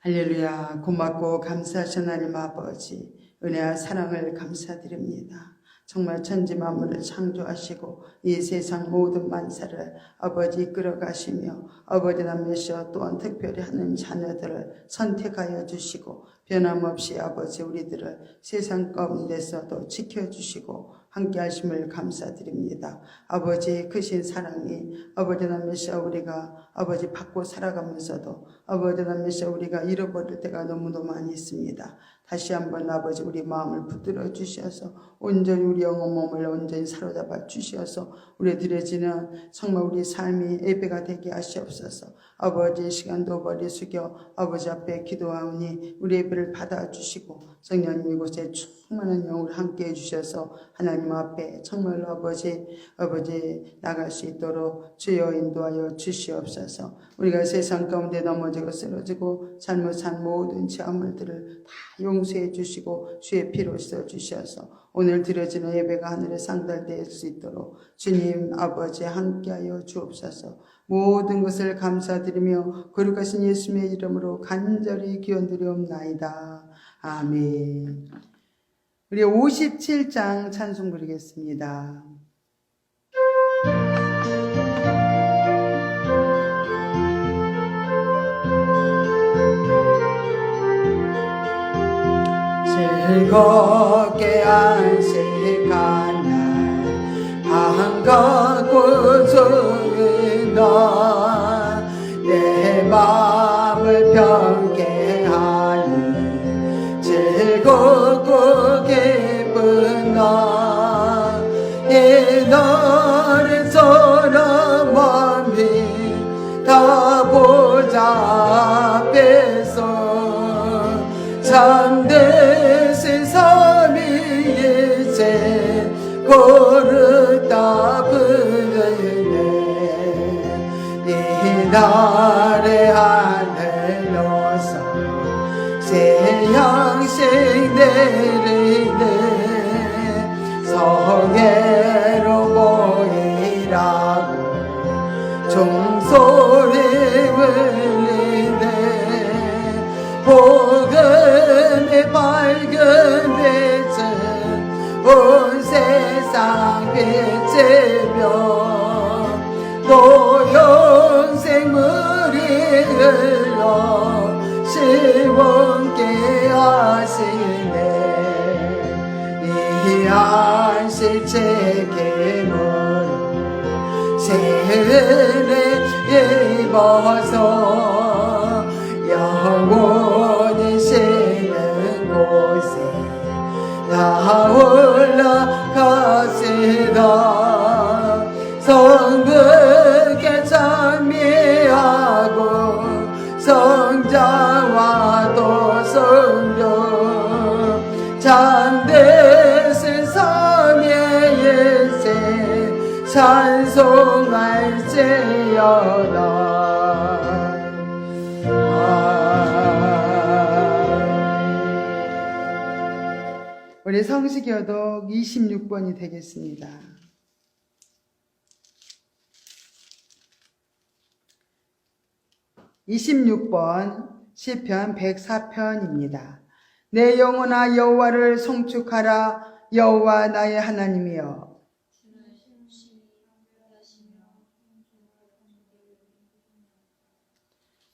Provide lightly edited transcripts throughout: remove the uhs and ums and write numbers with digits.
할렐루야. 고맙고 감사하신 하나님 아버지, 은혜와 사랑을 감사드립니다. 정말 천지 만물을 창조하시고 이 세상 모든 만사를 아버지 이끌어가시며 아버지 남매시여 또한 특별히 하나님 자녀들을 선택하여 주시고 변함없이 아버지 우리들을 세상 가운데서도 지켜주시고 함께 하심을 감사드립니다. 아버지 크신 사랑이 아버지 남매시여 우리가 아버지 받고 살아가면서도 아버지 남매시여 우리가 잃어버릴 때가 너무도 많이 있습니다. 다시 한번 아버지 우리 마음을 붙들어 주셔서 온전히 우리 영혼 몸을 온전히 사로잡아 주셔서 우리 드려지는 정말 우리 삶이 예배가 되게 하시옵소서. 아버지의 시간도 머리 숙여 아버지 앞에 기도하오니 우리 예배를 받아주시고 성령님 이곳에 충만한 영을 함께 해주셔서 하나님 앞에 정말로 아버지 나갈 수 있도록 주여 인도하여 주시옵소서. 우리가 세상 가운데 넘어지고 쓰러지고 잘못한 모든 죄악물들을 다 용서해 주시고 주의 피로 씻어 주셔서 오늘 드려지는 예배가 하늘에 상달될 수 있도록 주님 아버지 함께하여 주옵소서. 모든 것을 감사드리며 거룩하신 예수님의 이름으로 간절히 기원드리옵나이다. 아멘. 우리 57장 찬송 부르겠습니다. 즐겁게 안식한 날 한가고 주인다 내 마음을 편케 하니 즐겁고 기쁜 날 이 날의 소름 먼 다 보좌앞에서 참되신 삼위일체 고르다 부르네 이 날의 하늘 여서 새 양식 내리네 성회로 모이라고 종소리 울리네 복음의 밝은 빛은 온 세상 빛이며 또 영생물이 흘러 시원케 하시네 이 안식 책임으로 세례 입어서 영원히 쉬는 곳에 나 올라가시다 성부께 찬미하고 성자와도 성령 참되신 삼위일체 찬송할지어다. 우리 성시교독 26번이 되겠습니다. (26번) 시편 104편입니다. 내 영혼아 여호와를 송축하라. 여호와 나의 하나님이여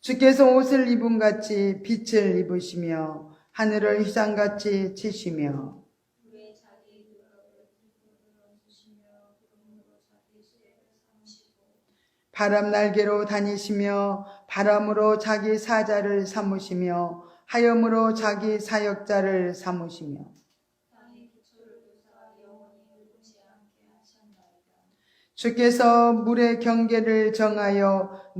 주께서 옷을 입음같이 빛을 입으시며 하늘을 휘장같이 치시며 바람 날개로 다니시며 바람으로 자기 사자를 삼으시며 하염으로 자기 사역자를 삼으시며 주께서 물의 경계를 정하여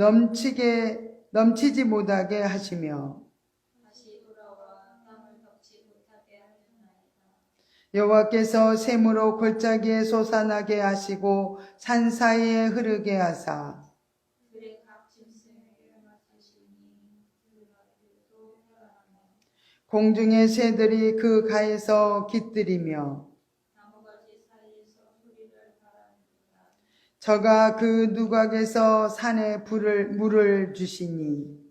넘치지 못하게 하시며 여호와께서 샘으로 골짜기에 솟아나게 하시고 산 사이에 흐르게 하사 공중의 새들이 그 가에서 깃들이며 저가 그 누각에서 산에 물을 주시니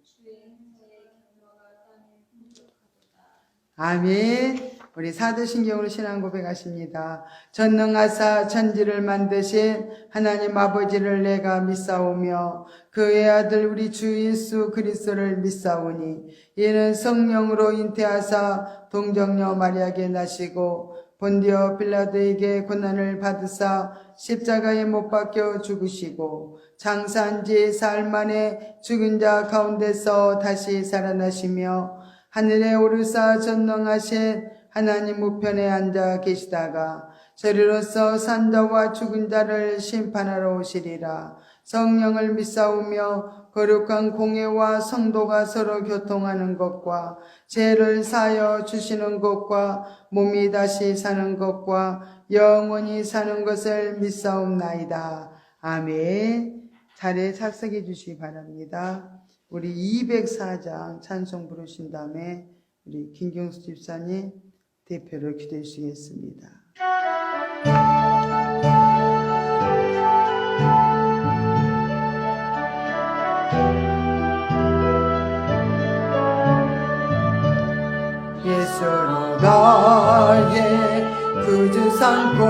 아멘. 우리 사도신경으로 신앙 고백하십니다. 전능하사 천지를 만드신 하나님 아버지를 내가 믿사오며 그의 아들 우리 주 예수 그리스도를 믿사오니 이는 성령으로 잉태하사 동정녀 마리아에게 나시고 본디오 빌라도에게 고난을 받으사 십자가에 못 박혀 죽으시고 장사한 지 사흘 만에 죽은 자 가운데서 다시 살아나시며 하늘에 오르사 전능하신 하나님 우편에 앉아 계시다가 저리로서 산자와 죽은 자를 심판하러 오시리라. 성령을 믿사오며 거룩한 공회와 성도가 서로 교통하는 것과 죄를 사하여 주시는 것과 몸이 다시 사는 것과 영원히 사는 것을 믿사옵나이다. 아멘. 자리에 착석해 주시기 바랍니다. 우리 204장 찬송 부르신 다음에 우리 김경수 집사님 대표로 기도해 주시겠습니다. 예수로 나의 구주 삼고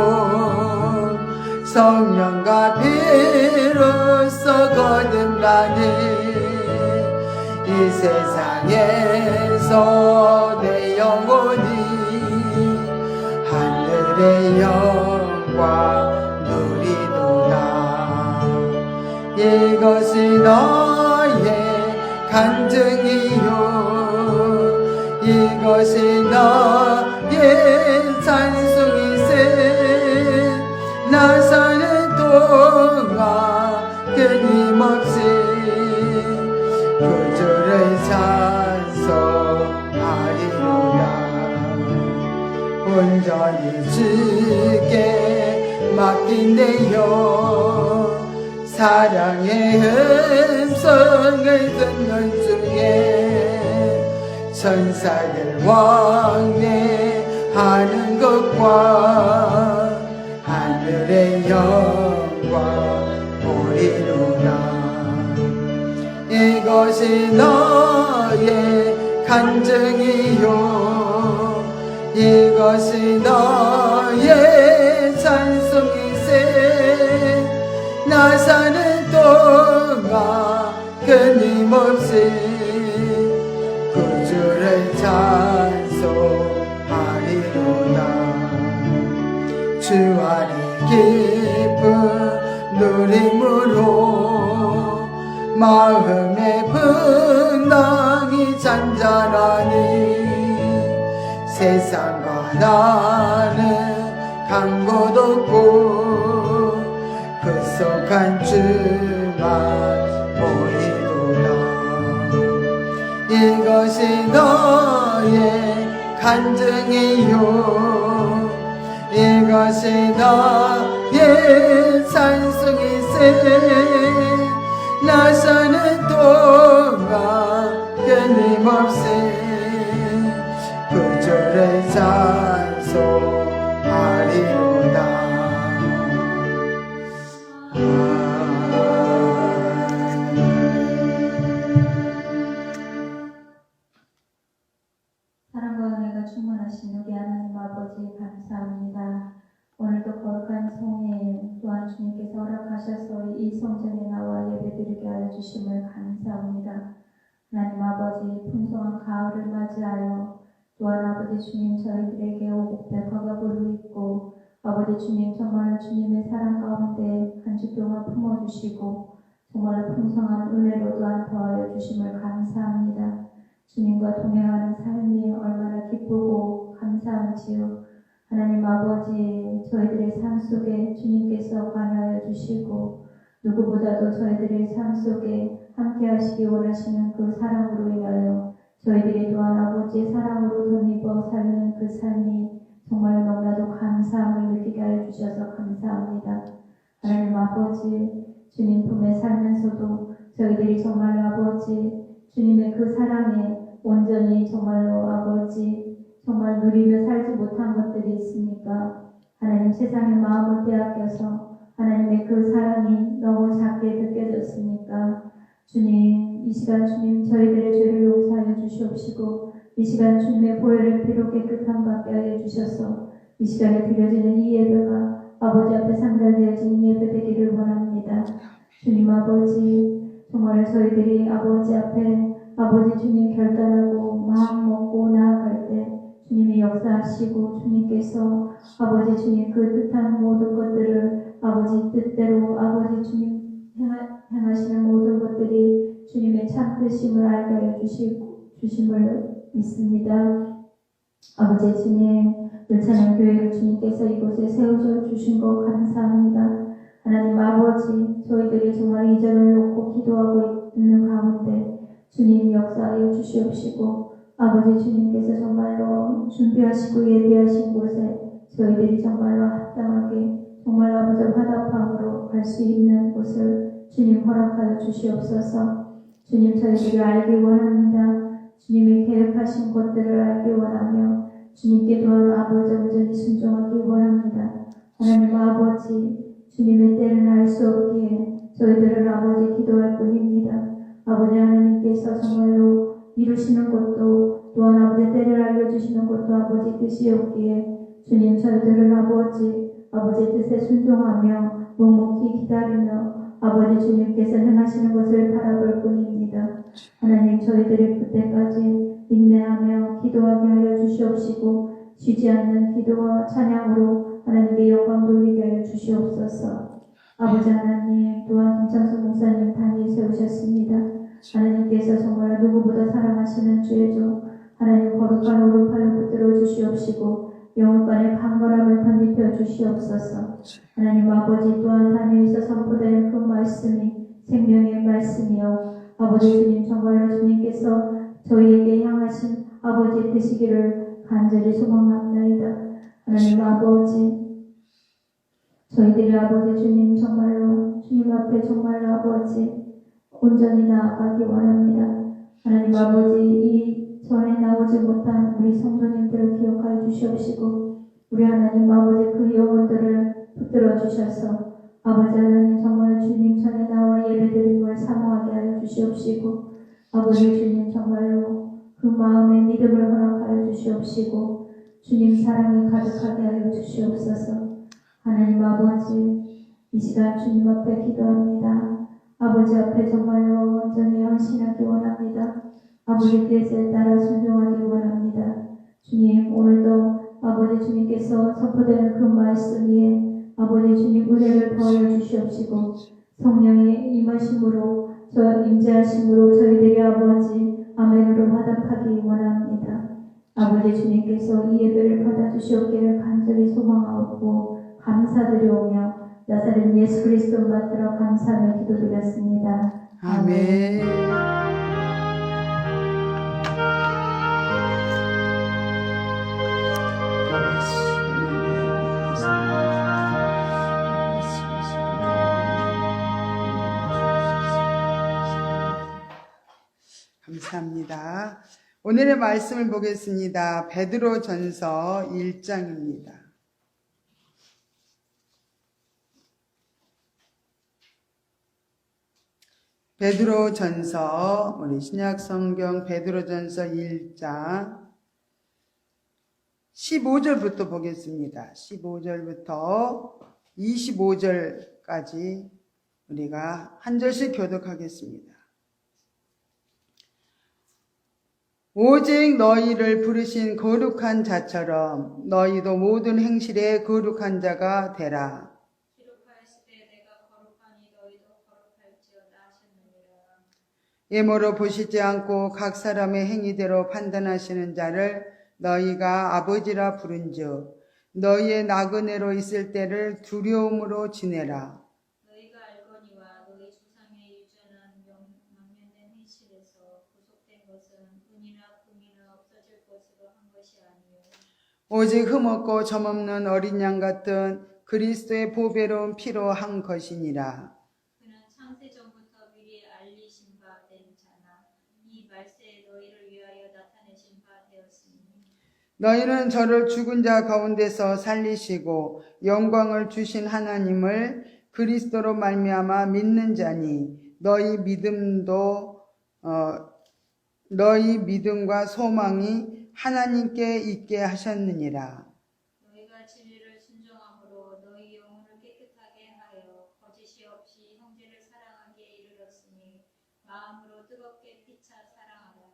성령과 피로써 거듭나니 이 세상에서 내 영혼이 하늘의 영광 누리도다. 이것이 너의 간증이요 이것이 너의 찬송이세. 나 사는 동안 끊임없이 구주를 찬송하리로다. 온전히 주께 맡긴대요. 사랑의 음성을 듣는 중에 천사들 왕래하는 것과 하늘의 영광 보리로다. 이것이 너의 간증이요 이것이 너의 찬송이세. 나 사는 동안 끊임없이 구주를 찬송하리로다. 주 안에 기쁨 누림으로 마음의 분당이 잔잔하니 세상과 나는 간 곳 없고 급속한 주만 보이도다. 이것이 너의 간증이요 이것이 너의 찬송이세. 나 사는 동안 끊임없이 구주를 찬송하리로다. 사랑과 은혜가 충만하신 우리 하나님 아버지 감사합니다. 오늘도 거룩한 성일 또한 주님께서 허락하셔서 이 성전에 나와 예배드리게 하여 주심을 감사합니다. 하나님 아버지 풍성한 가을을 맞이하여 또한 아버지 주님 저희들에게 오곡백화가 부르있고 아버지 주님 정말 주님의 사랑 가운데 한 주 동안 품어주시고 정말로 풍성한 은혜로 또한 더하여 주심을 감사합니다. 주님과 동행하는 삶이 얼마나 기쁘고 감사한지요. 하나님 아버지 저희들의 삶 속에 주님께서 관여하여 주시고 누구보다도 저희들의 삶 속에 함께 하시기 원하시는 그 사랑으로 인하여 저희들이 또한 아버지의 사랑으로 덧입어 살는 그 삶이 정말 너무나도 감사함을 느끼게 하여 주셔서 감사합니다. 하나님 아버지 주님 품에 살면서도 저희들이 정말 아버지 주님의 그 사랑에 온전히 정말로 아버지 정말 누리며 살지 못한 것들이 있습니까? 하나님 세상의 마음을 빼앗겨서 하나님의 그 사랑이 너무 작게 느껴졌습니까? 주님 주님, 이 시간 주님 저희들의 죄를 용서하여 주시옵시고 이 시간 주님의 보혈의 피로 깨끗함 받게 하여 주셔서 이 시간에 드려지는 이 예배가 아버지 앞에 상달되어진 예배 되기를 원합니다. 주님 아버지, 정말 저희들이 아버지 앞에 아버지 주님 결단하고 마음 먹고 나아갈 때 주님이 역사하시고 주님께서 아버지 주님 그 뜻한 모든 것들을 아버지 뜻대로 아버지 주님 행하시는 모든 것들이 주님의 참 뜻임을 알게 하여 주심을 믿습니다. 아버지 주님, 열찬양 교회를 주님께서 이곳에 세우셔 주신 것 감사합니다. 하나님 아버지, 저희들이 정말 이전을 놓고 기도하고 있는 가운데 주님 역사하여 주시옵시고 아버지 주님께서 정말로 준비하시고 예비하신 곳에 저희들이 정말로 합당하게 정말 아버지 화답함으로 갈 수 있는 곳을 주님 허락하여 주시옵소서. 주님 저희들이 알기 원합니다. 주님이 계획하신 것들을 알기 원하며 주님께 또한 아버지 온전히 순종하기 원합니다. 하나님 아버지, 주님의 때는 알 수 없기에 저희들은 아버지 기도할 뿐입니다. 아버지 하나님께서 정말로 이루시는 것도 또한 아버지 때를 알려주시는 것도 아버지 뜻이었기에 주님 저희들은 아버지 뜻에 순종하며 묵묵히 기다리며 아버지 주님께서 행하시는 것을 바라볼 뿐입니다. 하나님 저희들이 그때까지 인내하며 기도하게 하여 주시옵시고 쉬지 않는 기도와 찬양으로 하나님께 영광 돌리게 하여 주시옵소서. 아버지 하나님 또한 김창수 목사님 단위 세우셨습니다. 하나님께서 정말 누구보다 사랑하시는 주의죠. 하나님 거룩한 오른팔로 붙들어 주시옵시고 영혼간의 강건함을 덧입혀 주시옵소서. 하나님 아버지 또한 단위에서 선포되는 그 말씀이 생명의 말씀이요 아버지 주님 정말로 주님께서 저희에게 향하신 아버지의 뜻이기를 간절히 소망합니다. 하나님 아버지 저희들이 아버지 주님 정말로 주님 앞에 정말로 아버지 온전히 나아가기 원합니다. 하나님 아버지 이 전에 나오지 못한 우리 성도님들을 기억하여 주시옵시고 우리 하나님 아버지 그 영혼들을 붙들어 주셔서 아버지 하나님 정말 주님 전에 나와 예배드림을 사모하게 하여 주시옵시고 아버지 주님 정말로 그 마음의 믿음을 허락하여 주시옵시고 주님 사랑이 가득하게 하여 주시옵소서. 하나님 아버지 이 시간 주님 앞에 기도합니다. 아버지 앞에 정말로 온전히 헌신하기 원합니다. 아버지 뜻에 따라 순종하기 원합니다. 주님 오늘도 아버지 주님께서 선포되는 그 말씀 위에 아버지 주님 은혜를 더하여 주시옵시고 성령의 임하심으로 임재하심으로 저희들이 아버지 아멘으로 화답하기 원합니다. 아버지 주님께서 이 예배를 받아주시옵기를 간절히 소망하고 감사드리오며 나사렛 예수 그리스도 받들어 감사하며 기도드렸습니다. 아멘. 감사합니다. 오늘의 말씀을 보겠습니다. 베드로전서 1장입니다. 베드로전서 우리 신약성경 베드로전서 1장 15절부터 보겠습니다. 15절부터 25절까지 우리가 한 절씩 교독하겠습니다. 오직 너희를 부르신 거룩한 자처럼 너희도 모든 행실에 거룩한 자가 되라. 기록하였으되 내가 거룩하니 너희도 거룩할지어다 하셨느니라. 예모로 보시지 않고 각 사람의 행위대로 판단하시는 자를 너희가 아버지라 부른즉 너희의 나그네로 있을 때를 두려움으로 지내라. 너희가 알거니와 너희 조상의 유전한 망면된 행실에서 구속된 것은 은이나 금이나 없어질 것으로 한 것이 아니요 오직 흠없고 점없는 어린 양 같은 그리스도의 보배로운 피로 한 것이니라. 그는 창세 전부터 미리 알리신 바 된 자나 이 말세에 너희를 위하여 나타내신 바 되었으니 너희는 저를 죽은 자 가운데서 살리시고 영광을 주신 하나님을 그리스도로 말미암아 믿는 자니 너희 믿음도 너희 믿음과 소망이 하나님께 있게 하셨느니라. 너희가 진리를 순종함으로 너희 영혼을 깨끗하게 하여 거짓이 없이 형제를 사랑하기에 이르렀으니 마음으로 뜨겁게 피차 사랑하라.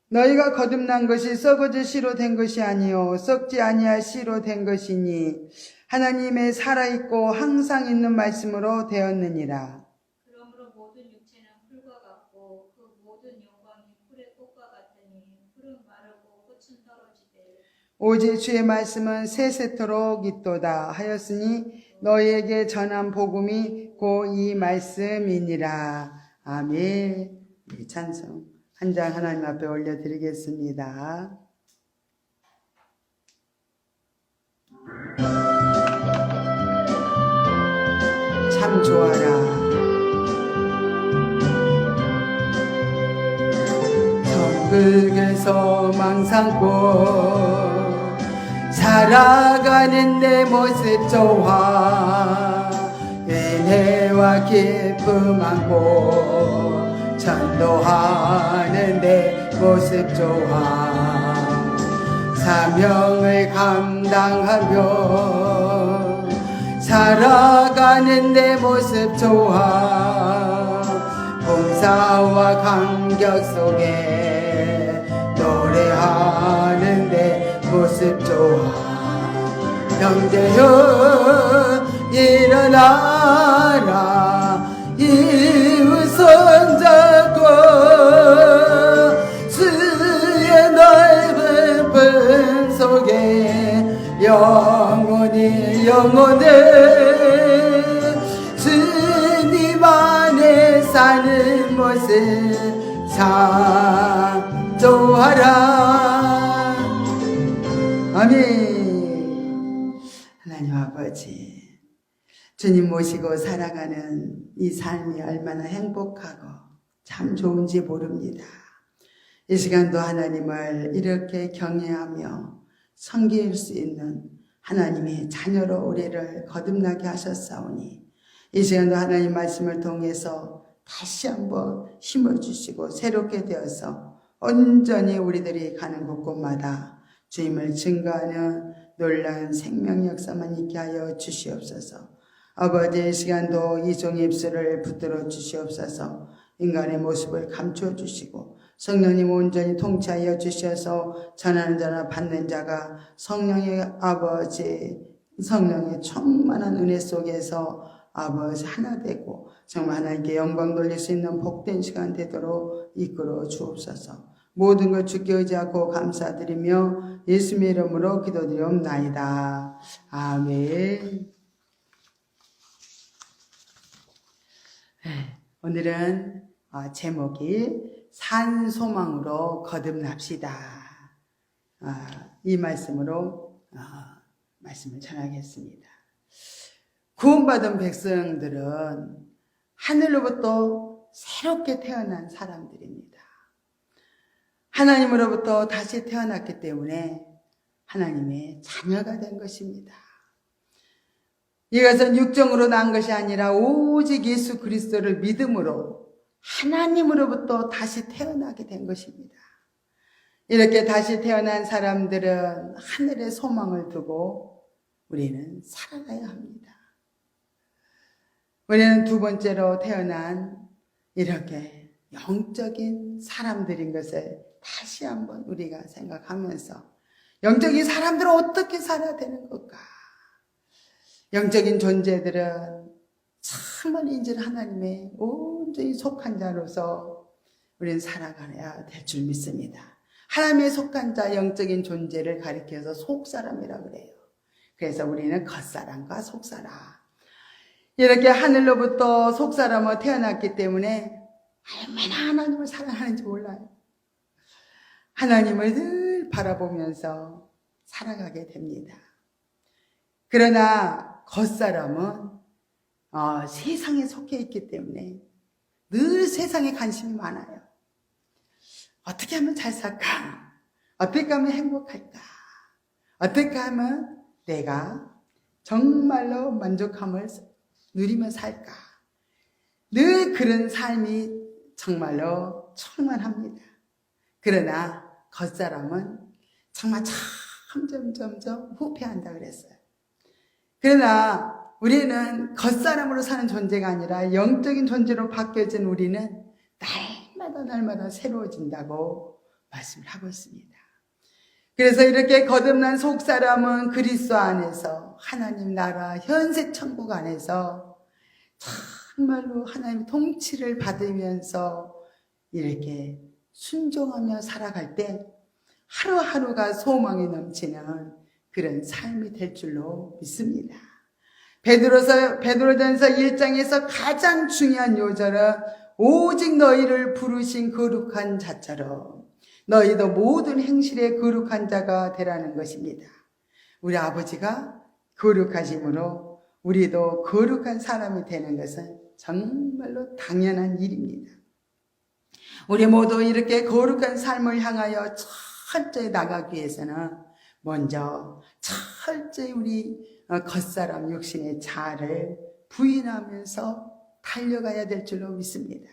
너희가 거듭난 것이 썩어질 씨로 된 것이 아니요 썩지 아니할 씨로 된 것이니 하나님의 살아있고 항상 있는 말씀으로 되었느니라. 그러므로 모든 육체는 풀과 같고 그 모든 영광이 풀의 꽃과 같으니 풀은 마르고 꽃은 떨어지되 오직 주의 말씀은 세세토록 있도다 하였으니 너희에게 전한 복음이 곧 이 말씀이니라. 아멘. 우리 찬송 한 장 하나님 앞에 올려드리겠습니다. 참 좋아라. 정글에서 망상고 살아가는 내 모습 좋아. 은혜와 기쁨 안고 전도하는 내 모습 좋아. 사명을 감당하며 살아가는 내 모습 좋아. 봉사와 감격 속에 노래하는 내 모습 좋아. 형제여 일어나라. 이웃 손잡고 주의 넓은 품 속에 영원히 주님 안에 사는 모습 참 좋아라. 아멘. 하나님 아버지, 주님 모시고 살아가는 이 삶이 얼마나 행복하고 참 좋은지 모릅니다. 이 시간도 하나님을 이렇게 경외하며 섬길 수 있는 하나님의 자녀로 우리를 거듭나게 하셨사오니 이 시간도 하나님 말씀을 통해서 다시 한번 힘을 주시고 새롭게 되어서 온전히 우리들이 가는 곳곳마다 주님을 증거하는 놀라운 생명 역사만 있게 하여 주시옵소서. 아버지, 이 시간도 이 종의 입술을 붙들어 주시옵소서. 인간의 모습을 감춰 주시고 성령님 온전히 통치하여 주셔서 전하는 자나 받는 자가 성령의 아버지, 성령의 충만한 은혜 속에서 아버지 하나 되고 정말 하나님께 영광 돌릴 수 있는 복된 시간 되도록 이끌어 주옵소서. 모든 걸 주께 의지하고 감사드리며 예수님의 이름으로 기도드리옵나이다. 아멘. 오늘은 제목이 산소망으로 거듭납시다. 이 말씀으로 말씀을 전하겠습니다. 구원받은 백성들은 하늘로부터 새롭게 태어난 사람들입니다. 하나님으로부터 다시 태어났기 때문에 하나님의 자녀가 된 것입니다. 이것은 육정으로 난 것이 아니라 오직 예수 그리스도를 믿음으로 하나님으로부터 다시 태어나게 된 것입니다. 이렇게 다시 태어난 사람들은 하늘의 소망을 두고 우리는 살아가야 합니다. 우리는 두 번째로 태어난 이렇게 영적인 사람들인 것을 다시 한번 우리가 생각하면서 영적인 사람들은 어떻게 살아야 되는 걸까? 영적인 존재들은 정말 인질 하나님의 온전히 속한 자로서 우리는 살아가야 될 줄 믿습니다. 하나님의 속한 자 영적인 존재를 가리켜서 속사람이라고 그래요. 그래서 우리는 겉사람과 속사람. 이렇게 하늘로부터 속사람으로 태어났기 때문에 얼마나 하나님을 사랑하는지 몰라요. 하나님을 늘 바라보면서 살아가게 됩니다. 그러나 겉사람은 세상에 속해 있기 때문에 늘 세상에 관심이 많아요. 어떻게 하면 잘 살까? 어떻게 하면 행복할까? 어떻게 하면 내가 정말로 만족함을 누리며 살까? 늘 그런 삶이 정말로 충만합니다. 그러나 겉사람은 정말 점점 후퇴한다 그랬어요. 그러나 우리는 겉사람으로 사는 존재가 아니라 영적인 존재로 바뀌어진 우리는 날마다 새로워진다고 말씀을 하고 있습니다. 그래서 이렇게 거듭난 속사람은 그리스도 안에서 하나님 나라 현세 천국 안에서 정말로 하나님의 통치를 받으면서 이렇게 순종하며 살아갈 때 하루하루가 소망이 넘치는 그런 삶이 될 줄로 믿습니다. 베드로전서 1장에서 가장 중요한 요절은 오직 너희를 부르신 거룩한 자처럼 너희도 모든 행실에 거룩한 자가 되라는 것입니다. 우리 아버지가 거룩하심으로 우리도 거룩한 사람이 되는 것은 정말로 당연한 일입니다. 우리 모두 이렇게 거룩한 삶을 향하여 철저히 나가기 위해서는 먼저 철저히 우리 겉사람 육신의 자아를 부인하면서 달려가야 될 줄로 믿습니다.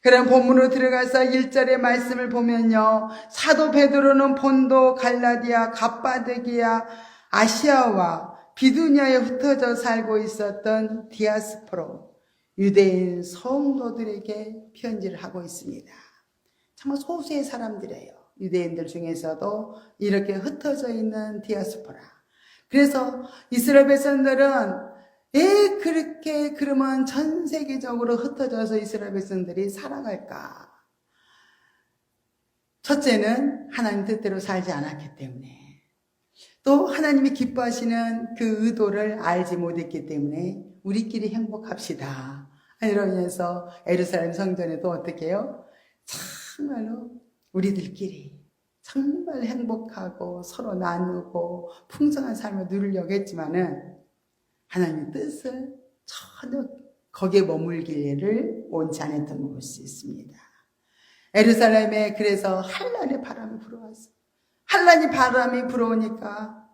그런 본문으로 들어가서 1절의 말씀을 보면요, 사도 베드로는 본도, 갈라디아, 갑바도기아, 아시아와 비두냐에 흩어져 살고 있었던 디아스포로 유대인 성도들에게 편지를 하고 있습니다. 정말 소수의 사람들이에요. 유대인들 중에서도 이렇게 흩어져 있는 디아스포라. 그래서 이스라엘 백성들은 왜 그렇게 그러면 전 세계적으로 흩어져서 이스라엘 백성들이 살아갈까? 첫째는 하나님 뜻대로 살지 않았기 때문에, 또 하나님이 기뻐하시는 그 의도를 알지 못했기 때문에 우리끼리 행복합시다. 이러면서 예루살렘 성전에도 어떻게 해요? 정말로 우리들끼리 정말 행복하고 서로 나누고 풍성한 삶을 누리려고 했지만은 하나님의 뜻을 전혀 거기에 머물기를 원치 않았던 걸 볼 수 있습니다. 예루살렘에 그래서 한란의 바람이 불어왔어요. 한란의 바람이 불어오니까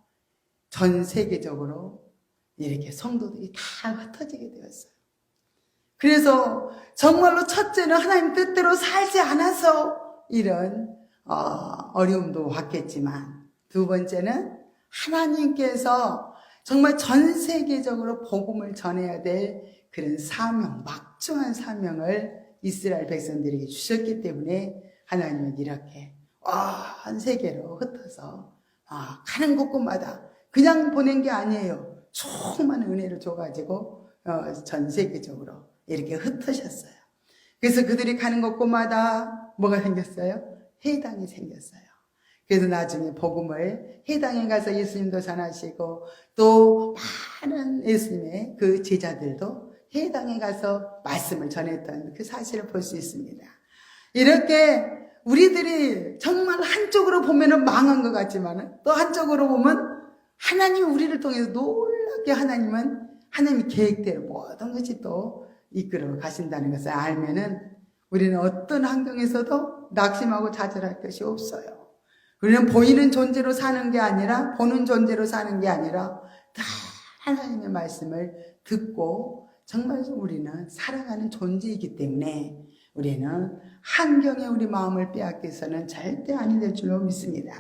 전 세계적으로 이렇게 성도들이 다 흩어지게 되었어요. 그래서 정말로 첫째는 하나님 뜻대로 살지 않아서 이런 어려움도 왔겠지만, 두 번째는 하나님께서 정말 전 세계적으로 복음을 전해야 될 그런 사명, 막중한 사명을 이스라엘 백성들에게 주셨기 때문에 하나님은 이렇게 온 세계로 흩어서 가는 곳곳마다 그냥 보낸 게 아니에요. 충만한 은혜를 줘가지고 전 세계적으로 이렇게 흩으셨어요. 그래서 그들이 가는 곳곳마다 뭐가 생겼어요? 회당이 생겼어요. 그래서 나중에 복음을 회당에 가서 예수님도 전하시고, 또 많은 예수님의 그 제자들도 회당에 가서 말씀을 전했던 그 사실을 볼 수 있습니다. 이렇게 우리들이 정말 한쪽으로 보면은 망한 것 같지만, 또 한쪽으로 보면 하나님이 우리를 통해서 놀랍게 하나님이 계획대로 모든 것이 또 이끌어 가신다는 것을 알면은 우리는 어떤 환경에서도 낙심하고 좌절할 것이 없어요. 우리는 보이는 존재로 사는 게 아니라, 보는 존재로 사는 게 아니라 다 하나님의 말씀을 듣고 정말 우리는 살아가는 존재이기 때문에 우리는 환경에 우리 마음을 빼앗겨서는 절대 아니 될 줄로 믿습니다.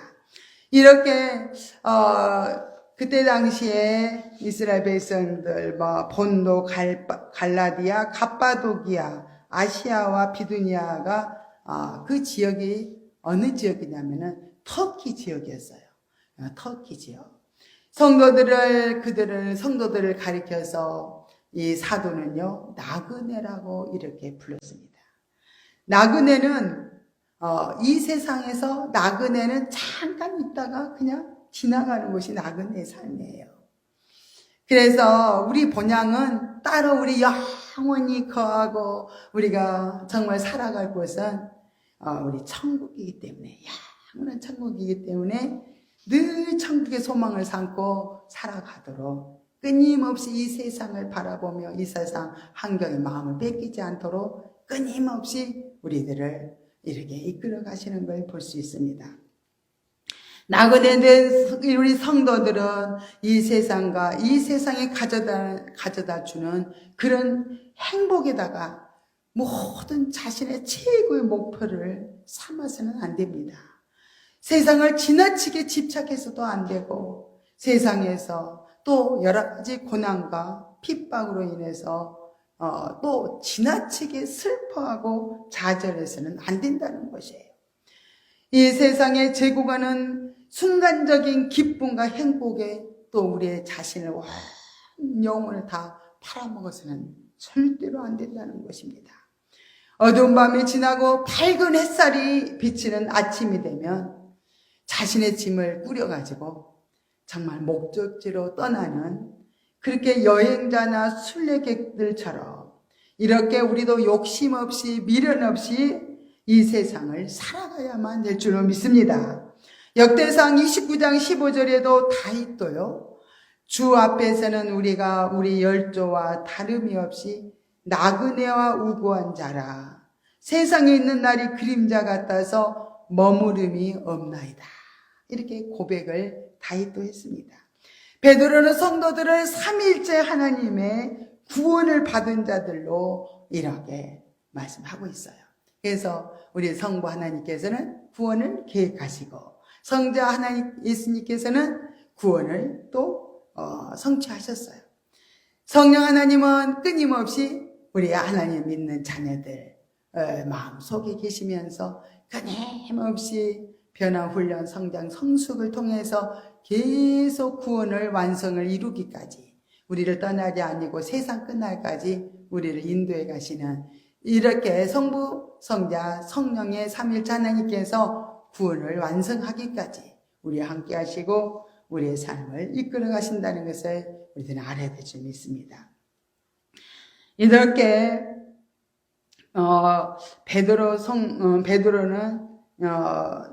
이렇게 그때 당시에 이스라엘 백성들 본도, 갈라디아, 갑바도기아, 아시아와 비두니아가 그 지역이 어느 지역이냐면은 터키 지역이었어요. 터키 지역. 성도들을 가리켜서 이 사도는요, 나그네라고 이렇게 불렀습니다. 나그네는 이 세상에서 나그네는 잠깐 있다가 그냥 지나가는 것이 나그네의 삶이에요. 그래서 우리 본향은 따로 우리 영원히 거하고 우리가 정말 살아갈 곳은 우리 천국이기 때문에, 영원한 천국이기 때문에 늘 천국의 소망을 삼고 살아가도록, 끊임없이 이 세상을 바라보며 이 세상 환경에 마음을 뺏기지 않도록 끊임없이 우리들을 이렇게 이끌어 가시는 걸 볼 수 있습니다. 나그네된 우리 성도들은 이 세상과 이 세상에 가져다 주는 그런 행복에다가 모든 자신의 최고의 목표를 삼아서는 안 됩니다. 세상을 지나치게 집착해서도 안 되고 세상에서 또 여러 가지 고난과 핍박으로 인해서 또 지나치게 슬퍼하고 좌절해서는 안 된다는 것이에요. 이 세상에 재고 가는 순간적인 기쁨과 행복에 또 우리의 자신을 영혼을 다 팔아먹어서는 절대로 안 된다는 것입니다. 어두운 밤이 지나고 밝은 햇살이 비치는 아침이 되면 자신의 짐을 꾸려가지고 정말 목적지로 떠나는 그렇게 여행자나 순례객들처럼 이렇게 우리도 욕심 없이 미련 없이 이 세상을 살아가야만 될 줄로 믿습니다. 역대상 29장 15절에도 다윗도요, 주 앞에서는 우리가 우리 열조와 다름이 없이 나그네와 우고한 자라. 세상에 있는 날이 그림자 같아서 머무름이 없나이다. 이렇게 고백을 다윗도 했습니다. 베드로는 성도들을 삼위일체 하나님의 구원을 받은 자들로 이렇게 말씀하고 있어요. 그래서 우리 성부 하나님께서는 구원을 계획하시고 성자 하나님 예수님께서는 구원을 또 성취하셨어요. 성령 하나님은 끊임없이 우리 하나님 믿는 자녀들 마음속에 계시면서 끊임없이 변화, 훈련, 성장, 성숙을 통해서 계속 구원을 완성을 이루기까지 우리를 떠나지 아니고 세상 끝날까지 우리를 인도해 가시는 이렇게 성부, 성자, 성령의 삼위일체 하나님께서 구원을 완성하기까지 우리와 함께 하시고 우리의 삶을 이끌어 가신다는 것을 우리들은 알아야 될 줄 믿습니다. 이렇게 베드로는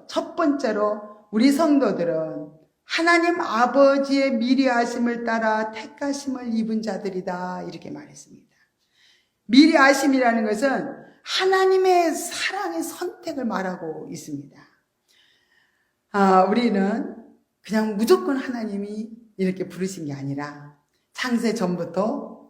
첫 번째로 우리 성도들은 하나님 아버지의 미리하심을 따라 택하심을 입은 자들이다 이렇게 말했습니다. 미리하심이라는 것은 하나님의 사랑의 선택을 말하고 있습니다. 우리는 그냥 무조건 하나님이 이렇게 부르신 게 아니라 창세 전부터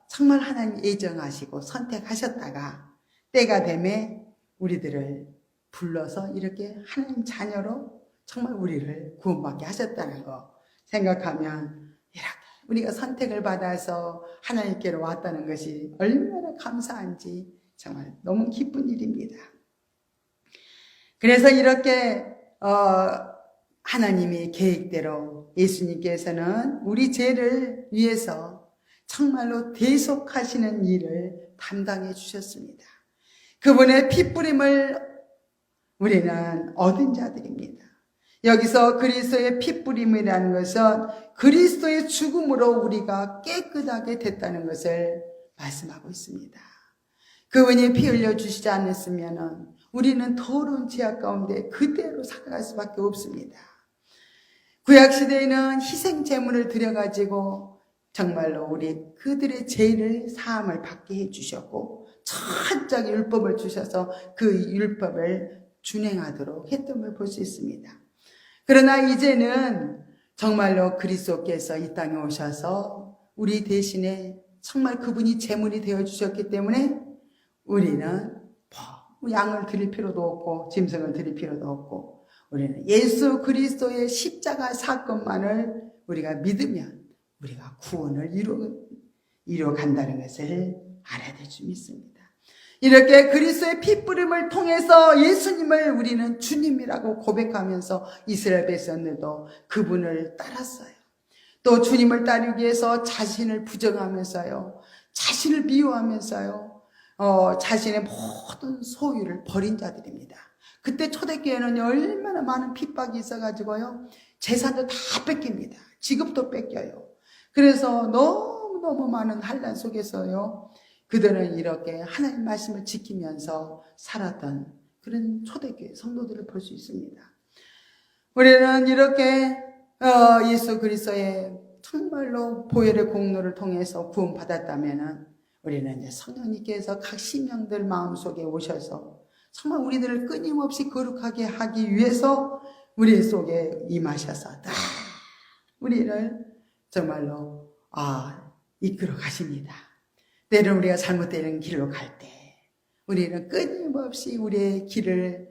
정말 하나님 예정하시고 선택하셨다가 때가 되면 우리들을 불러서 이렇게 하나님 자녀로 정말 우리를 구원받게 하셨다는 거 생각하면 이렇게 우리가 선택을 받아서 하나님께로 왔다는 것이 얼마나 감사한지 정말 너무 기쁜 일입니다. 그래서 이렇게 하나님이 계획대로 예수님께서는 우리 죄를 위해서 정말로 대속하시는 일을 담당해 주셨습니다. 그분의 핏부림을 우리는 얻은 자들입니다. 여기서 그리스도의 핏부림이라는 것은 그리스도의 죽음으로 우리가 깨끗하게 됐다는 것을 말씀하고 있습니다. 그분이 피 흘려 주시지 않았으면 우리는 더러운 죄악 가운데 그대로 살아갈 수밖에 없습니다. 구약시대에는 희생제물을 드려가지고 정말로 우리 그들의 죄를 사함을 받게 해주셨고 철저하게 율법을 주셔서 그 율법을 준행하도록 했던 볼 수 있습니다. 그러나 이제는 정말로 그리스도께서 이 땅에 오셔서 우리 대신에 정말 그분이 제물이 되어주셨기 때문에 우리는 양을 드릴 필요도 없고 짐승을 드릴 필요도 없고 우리는 예수 그리스도의 십자가 사건만을 우리가 믿으면 우리가 구원을 이루어 간다는 것을 알아야 될 줄 믿습니다. 이렇게 그리스도의 핏부림을 통해서 예수님을 우리는 주님이라고 고백하면서 이스라엘 백성들도 그분을 따랐어요. 또 주님을 따르기 위해서 자신을 부정하면서요, 자신을 미워하면서요, 자신의 모든 소유를 버린 자들입니다. 그때 초대교회는 얼마나 많은 핍박이 있어가지고요, 재산도 다 뺏깁니다. 직업도 뺏겨요. 그래서 너무너무 많은 환난 속에서요, 그들은 이렇게 하나님 말씀을 지키면서 살았던 그런 초대교회 성도들을 볼 수 있습니다. 우리는 이렇게 예수 그리스도의 정말로 보혈의 공로를 통해서 구원받았다면 우리는 이제 성령님께서 각 심령들 마음속에 오셔서 정말 우리들을 끊임없이 거룩하게 하기 위해서 우리 속에 임하셔서 우리를 정말로 이끌어 가십니다. 때로는 우리가 잘못되는 길로 갈 때 우리는 끊임없이 우리의 길을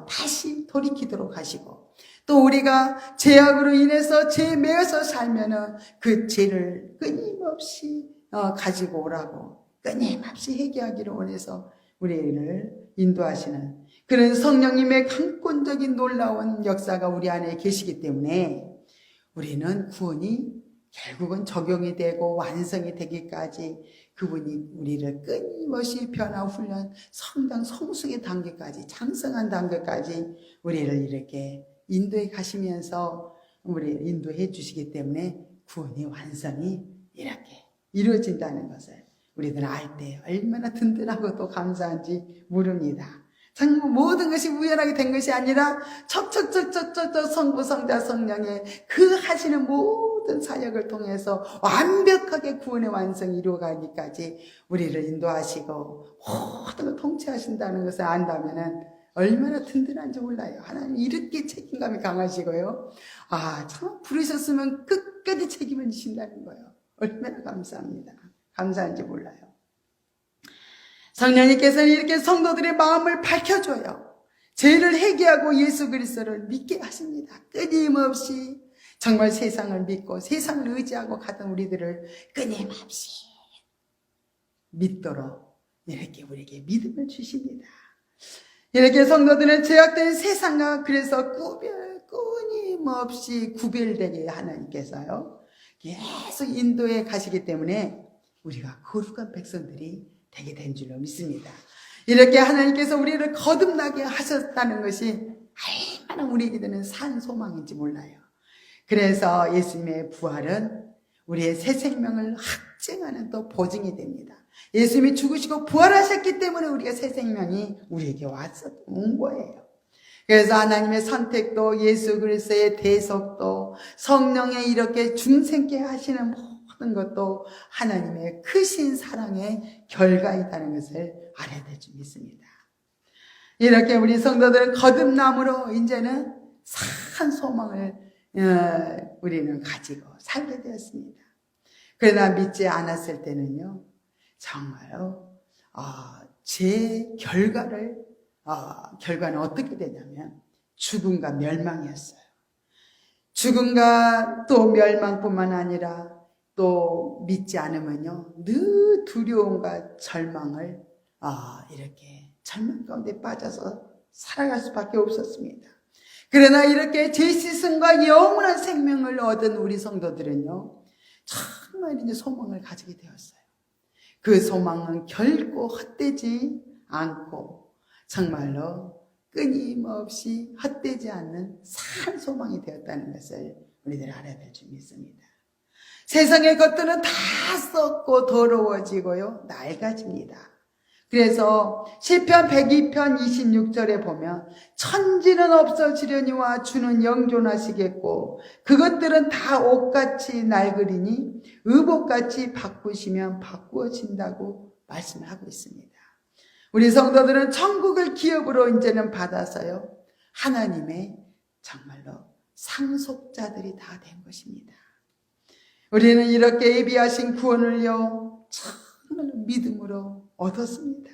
다시 돌이키도록 하시고, 또 우리가 죄악으로 인해서 죄에 매여서 살면은 그 죄를 끊임없이 가지고 오라고, 끊임없이 회개하기를 원해서 우리를 인도하시는 그런 성령님의 강권적인 놀라운 역사가 우리 안에 계시기 때문에 우리는 구원이 결국은 적용이 되고 완성이 되기까지 그분이 우리를 끊임없이 변화 훈련, 성장, 성숙의 단계까지, 장성한 단계까지 우리를 이렇게 인도해 가시면서 우리를 인도해 주시기 때문에 구원의 완성이 이렇게 이루어진다는 것을 우리들은 알 때 얼마나 든든하고 또 감사한지 모릅니다. 정말 모든 것이 우연하게 된 것이 아니라 척척척척척 성부, 성자, 성령의 그 하시는 모든 사역을 통해서 완벽하게 구원의 완성이 이루어가기까지 우리를 인도하시고 모든 걸 통치하신다는 것을 안다면은 얼마나 든든한지 몰라요. 하나님 이렇게 책임감이 강하시고요. 참 부르셨으면 끝까지 책임을 지신다는 거예요. 얼마나 감사합니다. 감사한지 몰라요. 성령님께서는 이렇게 성도들의 마음을 밝혀줘요. 죄를 회개하고 예수 그리스도를 믿게 하십니다. 끊임없이 정말 세상을 믿고 세상을 의지하고 가던 우리들을 끊임없이 믿도록 이렇게 우리에게 믿음을 주십니다. 이렇게 성도들은 죄악된 세상과 그래서 끊임없이 구별되게 하나님께서요 계속 인도해 가시기 때문에 우리가 거룩한 백성들이 되게 된 줄로 믿습니다. 이렇게 하나님께서 우리를 거듭나게 하셨다는 것이 얼마나 우리에게 되는 산 소망인지 몰라요. 그래서 예수님의 부활은 우리의 새 생명을 확증하는 또 보증이 됩니다. 예수님이 죽으시고 부활하셨기 때문에 우리가 새 생명이 우리에게 온 거예요. 그래서 하나님의 선택도 예수 그리스도의 대속도 성령의 이렇게 중생케 하시는 모든 것도 하나님의 크신 사랑의 결과이다는 것을 알아야 될 줄 믿습니다. 이렇게 우리 성도들은 거듭남으로 이제는 산 소망을 우리는 가지고 살게 되었습니다. 그러나 믿지 않았을 때는요, 정말로 제 결과는 어떻게 되냐면 죽음과 멸망이었어요. 죽음과 또 멸망뿐만 아니라 또 믿지 않으면요 늘 두려움과 절망을 이렇게 절망 가운데 빠져서 살아갈 수밖에 없었습니다. 그러나 이렇게 죄 씻음과 영원한 생명을 얻은 우리 성도들은요 정말 이제 소망을 가지게 되었어요. 그 소망은 결코 헛되지 않고 정말로 끊임없이 헛되지 않는 산 소망이 되었다는 것을 우리들 알아야 될 줄 믿습니다. 세상의 것들은 다 썩고 더러워지고요 낡아집니다. 그래서 시편 102편 26절에 보면 천지는 없어지려니와 주는 영존하시겠고 그것들은 다 옷같이 낡으리니 의복같이 바꾸시면 바꾸어진다고 말씀을 하고 있습니다. 우리 성도들은 천국을 기업으로 이제는 받아서요 하나님의 정말로 상속자들이 다 된 것입니다. 우리는 이렇게 예비하신 구원을요 정말 믿음으로 얻었습니다.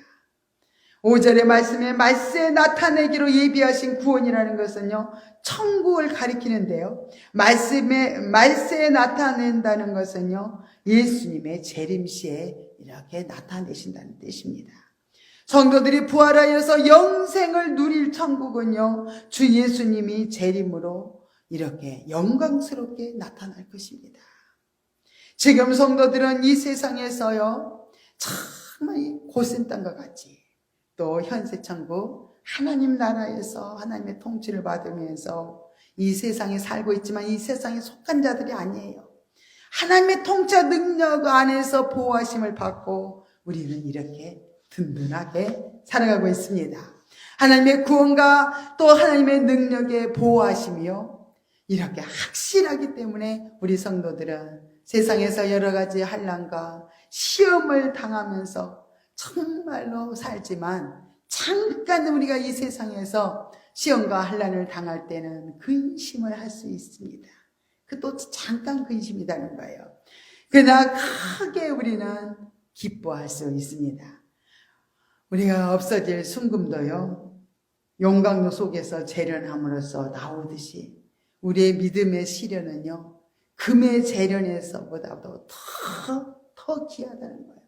5절의 말씀에 말세에 나타내기로 예비하신 구원이라는 것은요 천국을 가리키는데요 말세에 나타낸다는 것은요 예수님의 재림시에 이렇게 나타내신다는 뜻입니다. 성도들이 부활하여서 영생을 누릴 천국은요 주 예수님이 재림으로 이렇게 영광스럽게 나타날 것입니다. 지금 성도들은 이 세상에서요 정말 고센 땅과 같이 또 현세 천국 하나님 나라에서 하나님의 통치를 받으면서 이 세상에 살고 있지만 이 세상에 속한 자들이 아니에요. 하나님의 통치와 능력 안에서 보호하심을 받고 우리는 이렇게 든든하게 살아가고 있습니다. 하나님의 구원과 또 하나님의 능력에 보호하심이요 이렇게 확실하기 때문에 우리 성도들은 세상에서 여러 가지 환난과 시험을 당하면서 정말로 살지만 잠깐 우리가 이 세상에서 시험과 환난을 당할 때는 근심을 할 수 있습니다. 그것도 잠깐 근심이라는 거예요. 그러나 크게 우리는 기뻐할 수 있습니다. 우리가 없어질 순금도요, 용광로 속에서 재련함으로써 나오듯이 우리의 믿음의 시련은요, 금의 재련에서보다도 더 귀하다는 거예요.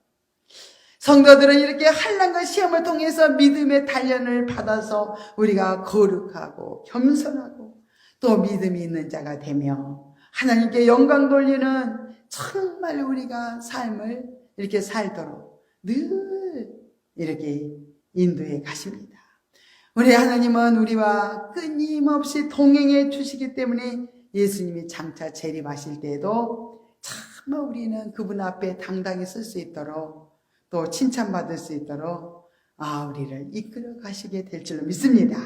성도들은 이렇게 한란과 시험을 통해서 믿음의 단련을 받아서 우리가 거룩하고 겸손하고 또 믿음이 있는 자가 되며 하나님께 영광 돌리는 정말 우리가 삶을 이렇게 살도록 늘 이렇게 인도해 가십니다. 우리 하나님은 우리와 끊임없이 동행해 주시기 때문에 예수님이 장차 재림하실 때에도 정말 우리는 그분 앞에 당당히 설 수 있도록 또 칭찬받을 수 있도록 우리를 이끌어 가시게 될 줄로 믿습니다.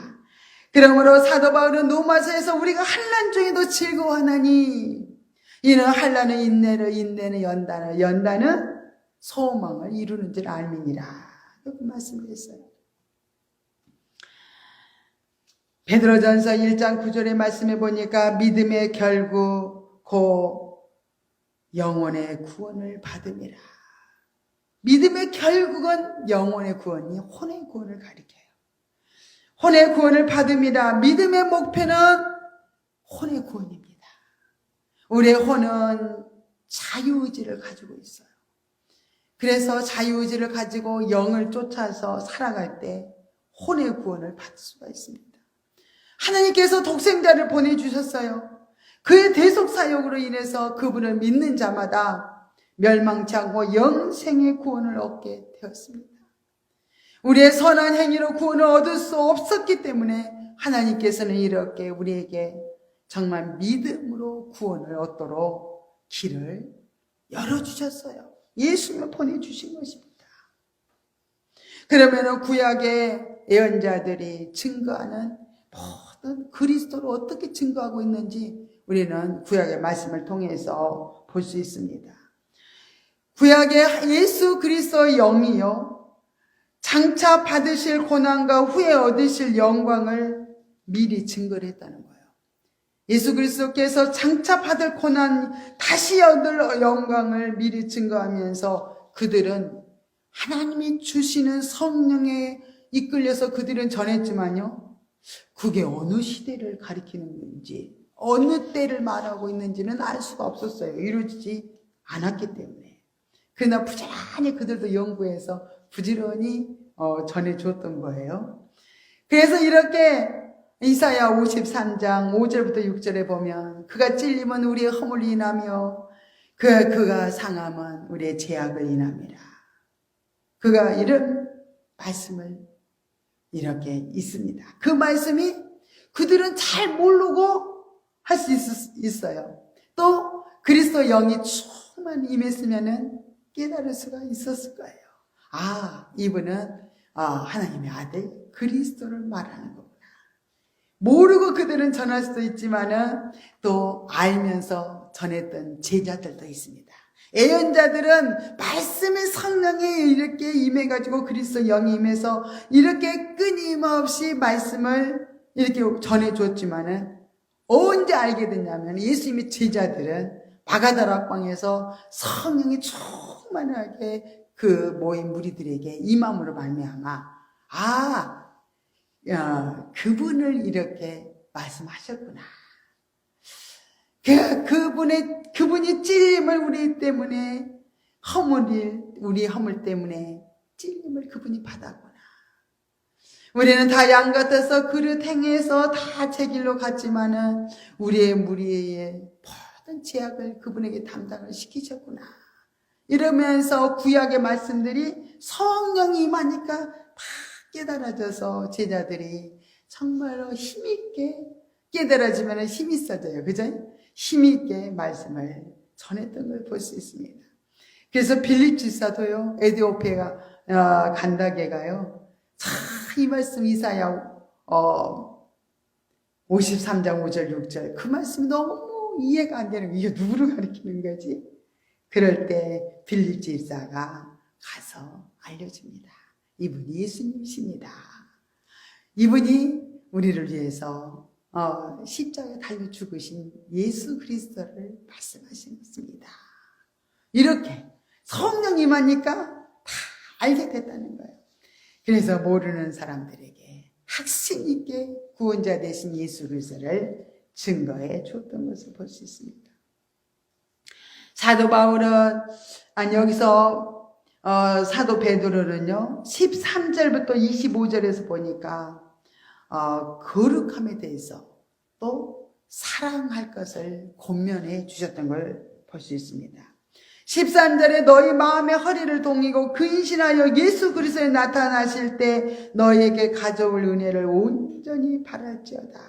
그러므로 사도 바울은 로마서에서 우리가 환난 중에도 즐거워하나니 이는 환난은 인내를, 인내는 연단을, 연단은 소망을 이루는 줄 알미니라. 이렇게 말씀했어요. 베드로전서 1장 9절의 말씀에 보니까 믿음의 결국 곧 영혼의 구원을 받음이라. 믿음의 결국은 영혼의 구원이 혼의 구원을 가리켜요. 혼의 구원을 받음이라. 믿음의 목표는 혼의 구원입니다. 우리의 혼은 자유의지를 가지고 있어요. 그래서 자유의지를 가지고 영을 쫓아서 살아갈 때 혼의 구원을 받을 수가 있습니다. 하나님께서 독생자를 보내주셨어요. 그의 대속 사역으로 인해서 그분을 믿는 자마다 멸망치 않고 영생의 구원을 얻게 되었습니다. 우리의 선한 행위로 구원을 얻을 수 없었기 때문에 하나님께서는 이렇게 우리에게 정말 믿음으로 구원을 얻도록 길을 열어주셨어요. 예수님을 보내주신 것입니다. 그러면 구약의 예언자들이 증거하는 모든 그리스도를 어떻게 증거하고 있는지 우리는 구약의 말씀을 통해서 볼 수 있습니다. 구약의 예수 그리스도의 영이요, 장차 받으실 고난과 후에 얻으실 영광을 미리 증거를 했다는 거예요. 예수 그리스도께서 장차 받을 고난, 다시 얻을 영광을 미리 증거하면서 그들은 하나님이 주시는 성령에 이끌려서 그들은 전했지만요, 그게 어느 시대를 가리키는 건지, 어느 때를 말하고 있는지는 알 수가 없었어요. 이루어지지 않았기 때문에. 그러나 부지런히 그들도 연구해서 부지런히 전해줬던 거예요. 그래서 이렇게 이사야 53장 5절부터 6절에 보면 그가 찔림은 우리의 허물을 인하며 그가 상함은 우리의 죄악을 인함이라. 그가 이런 말씀을 이렇게 있습니다. 그 말씀이 그들은 잘 모르고 할 수 있어요. 또 그리스도 영이 충만히 임했으면 깨달을 수가 있었을 거예요. 이분은 하나님의 아들 그리스도를 말하는 거구나. 모르고 그들은 전할 수도 있지만은 또 알면서 전했던 제자들도 있습니다. 예언자들은 말씀의 성령이 이렇게 임해가지고 그리스도 영이 임해서 이렇게 끊임없이 말씀을 이렇게 전해줬지만은 언제 알게 됐냐면 예수님의 제자들은 마가다락방에서 성령이 충만하게 그 모인 무리들에게 임함으로 말미암아 그분을 이렇게 말씀하셨구나. 그분이 찔림을 우리 때문에 우리 허물 때문에 찔림을 그분이 받았구나. 우리는 다 양 같아서 그릇 행해서 다 제 길로 갔지만은 우리의 무리의 모든 죄악을 그분에게 담당을 시키셨구나. 이러면서 구약의 말씀들이 성령이 임하니까 막 깨달아져서 제자들이 정말로 힘있게 깨달아지면 힘이 있어져요. 그죠? 힘있게 말씀을 전했던 걸 볼 수 있습니다. 그래서 빌립 지사도요, 에디오피아가 간다게가요, 이 말씀 이사야 53장 5절 6절 그 말씀이 너무 이해가 안 되는 거예요. 이게 누구를 가리키는 거지? 그럴 때 빌립 지사가 가서 알려줍니다. 이분이 예수님이십니다. 이분이 우리를 위해서 십자가에 달려 죽으신 예수 그리스도를 말씀하신 것입니다. 이렇게 성령 임하니까 다 알게 됐다는 거예요. 그래서 모르는 사람들에게 확신 있게 구원자 되신 예수 그리스도를 증거해 줬던 것을 볼 수 있습니다. 사도 바울은 여기서 사도 베드로는요 13절부터 25절에서 보니까 거룩함에 대해서 또 사랑할 것을 권면해 주셨던 걸 볼 수 있습니다. 13절에 너희 마음의 허리를 동이고 근신하여 예수 그리스도에 나타나실 때 너희에게 가져올 은혜를 온전히 바랄지어다.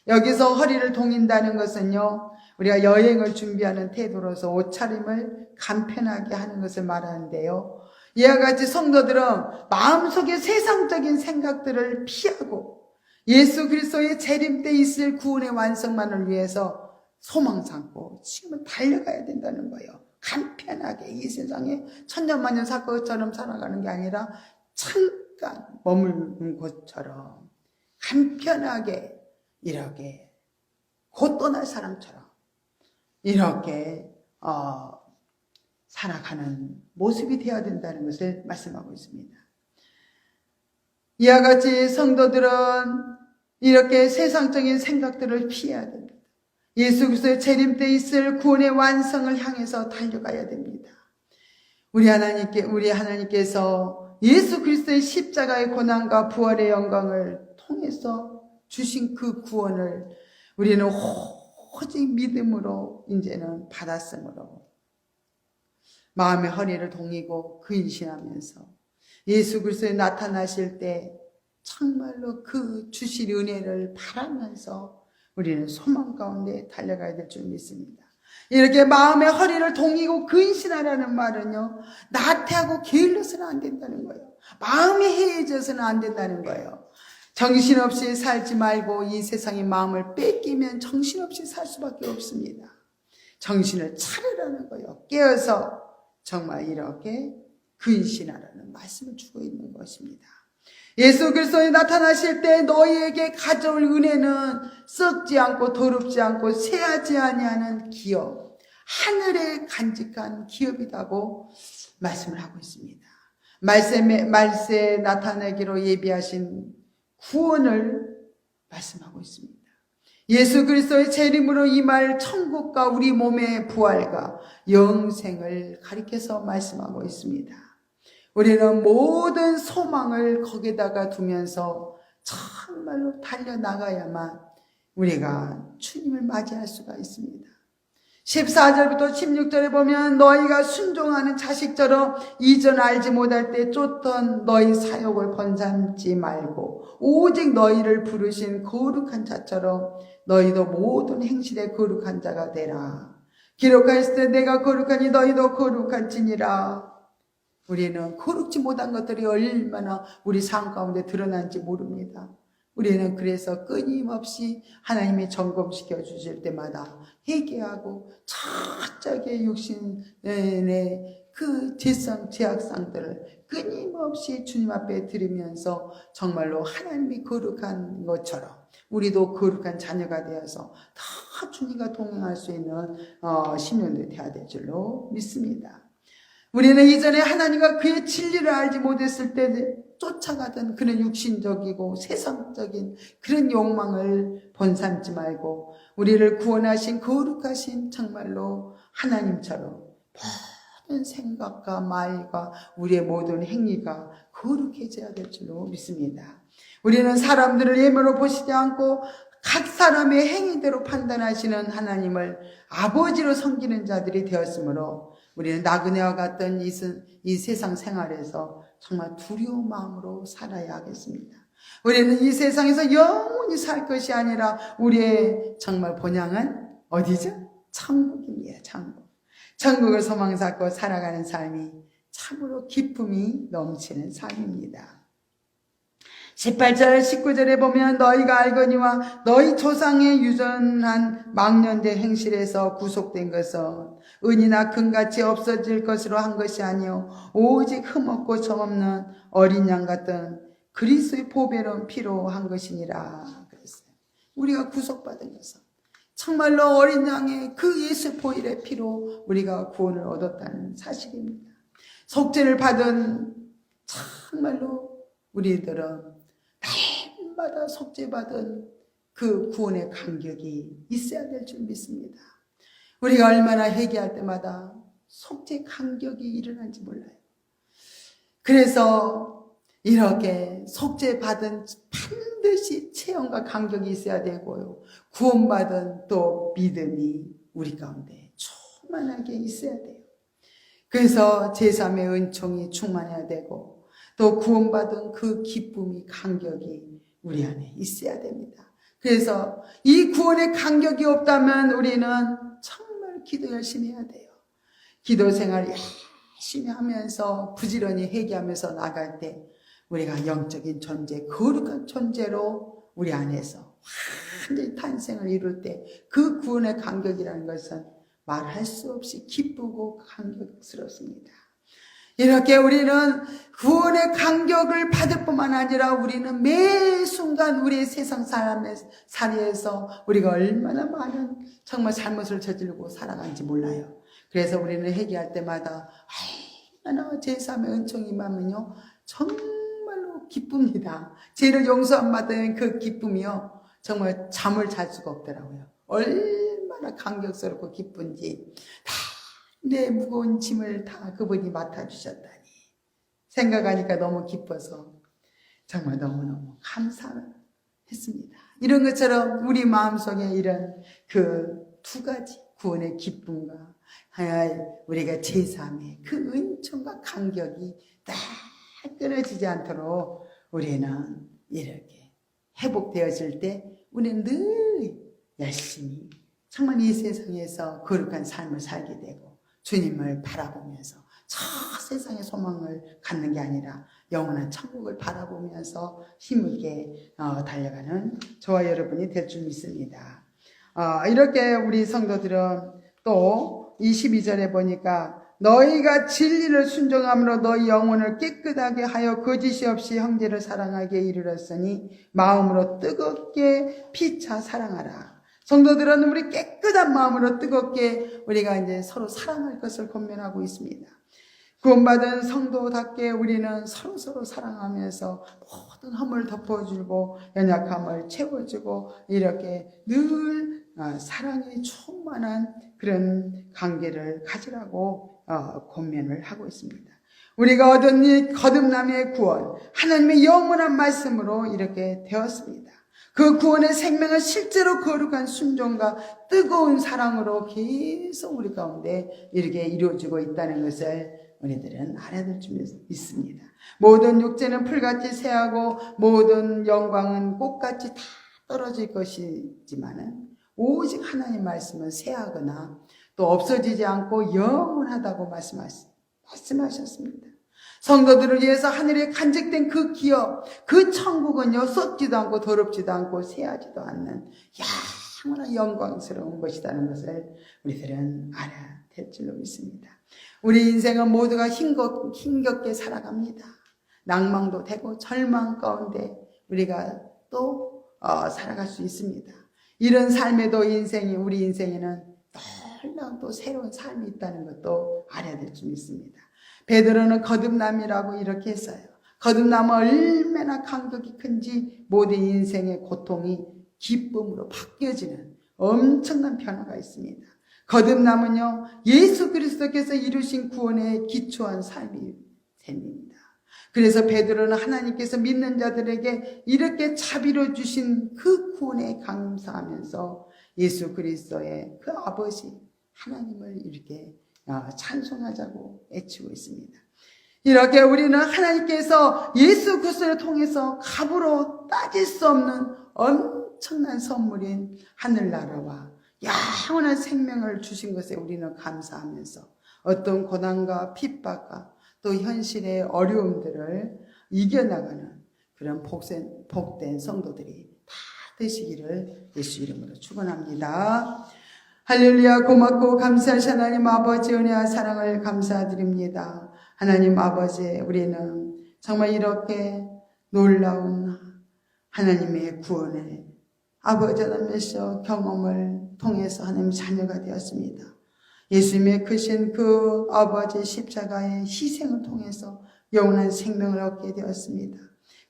여기서 허리를 동인다는 것은요 우리가 여행을 준비하는 태도로서 옷차림을 간편하게 하는 것을 말하는데요. 이와 같이 성도들은 마음속에 세상적인 생각들을 피하고 예수 그리스도의 재림 때 있을 구원의 완성만을 위해서 소망 삼고 지금은 달려가야 된다는 거예요. 간편하게 이 세상에 천년만년 살 것처럼 살아가는 게 아니라 잠깐 머무는 것처럼 간편하게 이렇게 곧 떠날 사람처럼 이렇게 살아가는 모습이 되어야 된다는 것을 말씀하고 있습니다. 이와 같이 성도들은 이렇게 세상적인 생각들을 피해야 됩니다. 예수 그리스도의 재림 때 있을 구원의 완성을 향해서 달려가야 됩니다. 우리 하나님께서 예수 그리스도의 십자가의 고난과 부활의 영광을 통해서 주신 그 구원을 우리는 오직 믿음으로 이제는 받았으므로 마음의 허리를 동이고 근신하면서 예수 그리스도에 나타나실 때 정말로 그 주실 은혜를 바라면서 우리는 소망 가운데 달려가야 될 줄 믿습니다. 이렇게 마음의 허리를 동이고 근신하라는 말은요 나태하고 게을러서는 안 된다는 거예요. 마음이 해이해져서는 안 된다는 거예요. 정신없이 살지 말고 이 세상의 마음을 뺏기면 정신없이 살 수밖에 없습니다. 정신을 차리라는 거예요. 깨어서 정말 이렇게 근신하라는 말씀을 주고 있는 것입니다. 예수 그리스도에 나타나실 때 너희에게 가져올 은혜는 썩지 않고 더럽지 않고 쇠하지 아니하는 기업, 하늘에 간직한 기업이라고 말씀을 하고 있습니다. 말세에 나타내기로 예비하신 구원을 말씀하고 있습니다. 예수 그리스도의 재림으로 임할 천국과 우리 몸의 부활과 영생을 가리켜서 말씀하고 있습니다. 우리는 모든 소망을 거기다가 두면서 정말로 달려나가야만 우리가 주님을 맞이할 수가 있습니다. 14절부터 16절에 보면 너희가 순종하는 자식처럼 이전 알지 못할 때 쫓던 너희 사욕을 번삼지 말고 오직 너희를 부르신 거룩한 자처럼 너희도 모든 행실에 거룩한 자가 되라. 기록하였을 때 내가 거룩하니 너희도 거룩할지니라. 우리는 거룩지 못한 것들이 얼마나 우리 삶 가운데 드러난지 모릅니다. 우리는 그래서 끊임없이 하나님이 점검시켜 주실 때마다 회개하고 저쪽의 육신의 그 죄악상들을 끊임없이 주님 앞에 드리면서 정말로 하나님이 거룩한 것처럼 우리도 거룩한 자녀가 되어서 다 주님과 동행할 수 있는 신령들이 되어야 될 줄로 믿습니다. 우리는 이전에 하나님과 그의 진리를 알지 못했을 때 쫓아가던 그런 육신적이고 세상적인 그런 욕망을 번삼지 말고 우리를 구원하신 거룩하신 정말로 하나님처럼 모든 생각과 말과 우리의 모든 행위가 거룩해져야 될 줄로 믿습니다. 우리는 사람들을 예물로 보시지 않고 각 사람의 행위대로 판단하시는 하나님을 아버지로 섬기는 자들이 되었으므로 우리는 나그네와 같던 이 세상 생활에서 정말 두려운 마음으로 살아야 하겠습니다. 우리는 이 세상에서 영원히 살 것이 아니라 우리의 정말 본향은 어디죠? 천국입니다. 천국. 천국을 소망 삼고 살아가는 삶이 참으로 기쁨이 넘치는 삶입니다. 18절 19절에 보면 너희가 알거니와 너희 조상의 유전한 망년된 행실에서 구속된 것은 은이나 금같이 없어질 것으로 한 것이 아니요 오직 흠없고 점없는 어린 양 같은 그리스도의 보배로운 피로 한 것이니라 그랬어요. 우리가 구속받은 것은 정말로 어린 양의 그 예수 보혈의 피로 우리가 구원을 얻었다는 사실입니다. 속죄를 받은 정말로 우리들은 날마다 속죄받은 그 구원의 간격이 있어야 될 줄 믿습니다. 우리가 얼마나 회개할 때마다 속죄 간격이 일어난지 몰라요. 그래서 이렇게 속죄받은 반드시 체험과 간격이 있어야 되고요. 구원받은 또 믿음이 우리 가운데 충만하게 있어야 돼요. 그래서 제3의 은총이 충만해야 되고 또 구원받은 그 기쁨이 간격이 우리 안에 있어야 됩니다. 그래서 이 구원의 간격이 없다면 우리는 정말 기도 열심히 해야 돼요. 기도 생활 열심히 하면서 부지런히 회개하면서 나갈 때 우리가 영적인 존재, 거룩한 존재로 우리 안에서 완전히 탄생을 이룰 때 그 구원의 간격이라는 것은 말할 수 없이 기쁘고 감격스럽습니다. 이렇게 우리는 구원의 간격을 받을 뿐만 아니라 우리는 매 순간 우리의 세상 삶의 살이에서 우리가 얼마나 많은 정말 잘못을 저지르고 살아간지 몰라요. 그래서 우리는 회개할 때마다 얼마나 제3의 은총이 임하면요 정말로 기쁩니다. 죄를 용서함 받은 그 기쁨이요 정말 잠을 잘 수가 없더라고요. 얼마나 감격스럽고 기쁜지 내 무거운 짐을 다 그분이 맡아주셨다니 생각하니까 너무 기뻐서 정말 너무너무 감사했습니다. 이런 것처럼 우리 마음속에 이런 그 두 가지 구원의 기쁨과 우리가 제3의 그 은총과 간격이 딱 끊어지지 않도록 우리는 이렇게 회복되어질 때 우리는 늘 열심히 정말 이 세상에서 거룩한 삶을 살게 되고 주님을 바라보면서 저 세상의 소망을 갖는 게 아니라 영원한 천국을 바라보면서 힘있게 달려가는 저와 여러분이 될 줄 믿습니다. 이렇게 우리 성도들은 또 22절에 보니까 너희가 진리를 순종함으로 너희 영혼을 깨끗하게 하여 거짓이 없이 형제를 사랑하게 이르렀으니 마음으로 뜨겁게 피차 사랑하라. 성도들은 우리 깨끗한 마음으로 뜨겁게 우리가 이제 서로 사랑할 것을 권면하고 있습니다. 구원받은 성도답게 우리는 서로 사랑하면서 모든 허물을 덮어주고 연약함을 채워주고 이렇게 늘 사랑이 충만한 그런 관계를 가지라고 권면을 하고 있습니다. 우리가 얻은 이 거듭남의 구원, 하나님의 영원한 말씀으로 이렇게 되었습니다. 그 구원의 생명은 실제로 거룩한 순종과 뜨거운 사랑으로 계속 우리 가운데 이렇게 이루어지고 있다는 것을 우리들은 알아야 될 줄 믿습니다. 모든 육체는 풀같이 새하고 모든 영광은 꽃같이 다 떨어질 것이지만은 오직 하나님 말씀은 새하거나 또 없어지지 않고 영원하다고 말씀하셨습니다. 성도들을 위해서 하늘에 간직된 그 기업, 그 천국은요 썩지도 않고 더럽지도 않고 새하지도 않는 영원한 영광스러운 것이라는 것을 우리들은 알아야 될 줄로 믿습니다. 우리 인생은 모두가 힘겹게 살아갑니다. 낭망도 되고 절망 가운데 우리가 또 살아갈 수 있습니다. 이런 삶에도 우리 인생에는 놀라운 또 새로운 삶이 있다는 것도 알아야 될 줄 믿습니다. 베드로는 거듭남이라고 이렇게 했어요. 거듭남은 얼마나 간격이 큰지 모든 인생의 고통이 기쁨으로 바뀌어지는 엄청난 변화가 있습니다. 거듭남은요 예수 그리스도께서 이루신 구원에 기초한 삶이 셈입니다. 그래서 베드로는 하나님께서 믿는 자들에게 이렇게 자비로 주신 그 구원에 감사하면서 예수 그리스도의 그 아버지 하나님을 이렇게 찬송하자고 애치고 있습니다. 이렇게 우리는 하나님께서 예수 그리스도를 통해서 값으로 따질 수 없는 엄청난 선물인 하늘나라와 영원한 생명을 주신 것에 우리는 감사하면서 어떤 고난과 핍박과 또 현실의 어려움들을 이겨나가는 그런 복된 성도들이 다 되시기를 예수 이름으로 축원합니다. 할렐루야. 고맙고 감사하신 하나님 아버지 은혜와 사랑을 감사드립니다. 하나님 아버지 우리는 정말 이렇게 놀라운 하나님의 구원을 아버지 하나님의 경험을 통해서 하나님 자녀가 되었습니다. 예수님의 크신 그 아버지의 십자가의 희생을 통해서 영원한 생명을 얻게 되었습니다.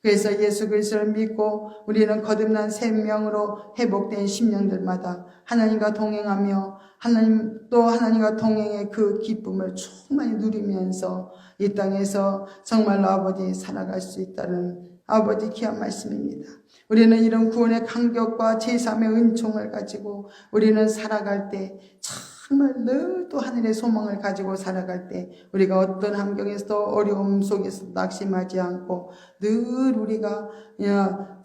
그래서 예수 그리스도를 믿고 우리는 거듭난 생명으로 회복된 심령들마다 하나님과 동행하며 하나님과 동행의 그 기쁨을 충만히 누리면서 이 땅에서 정말로 아버지 살아갈 수 있다는 아버지 귀한 말씀입니다. 우리는 이런 구원의 감격과 제3의 은총을 가지고 우리는 살아갈 때 정말 늘 또 하늘의 소망을 가지고 살아갈 때 우리가 어떤 환경에서도 어려움 속에서 낙심하지 않고 늘 우리가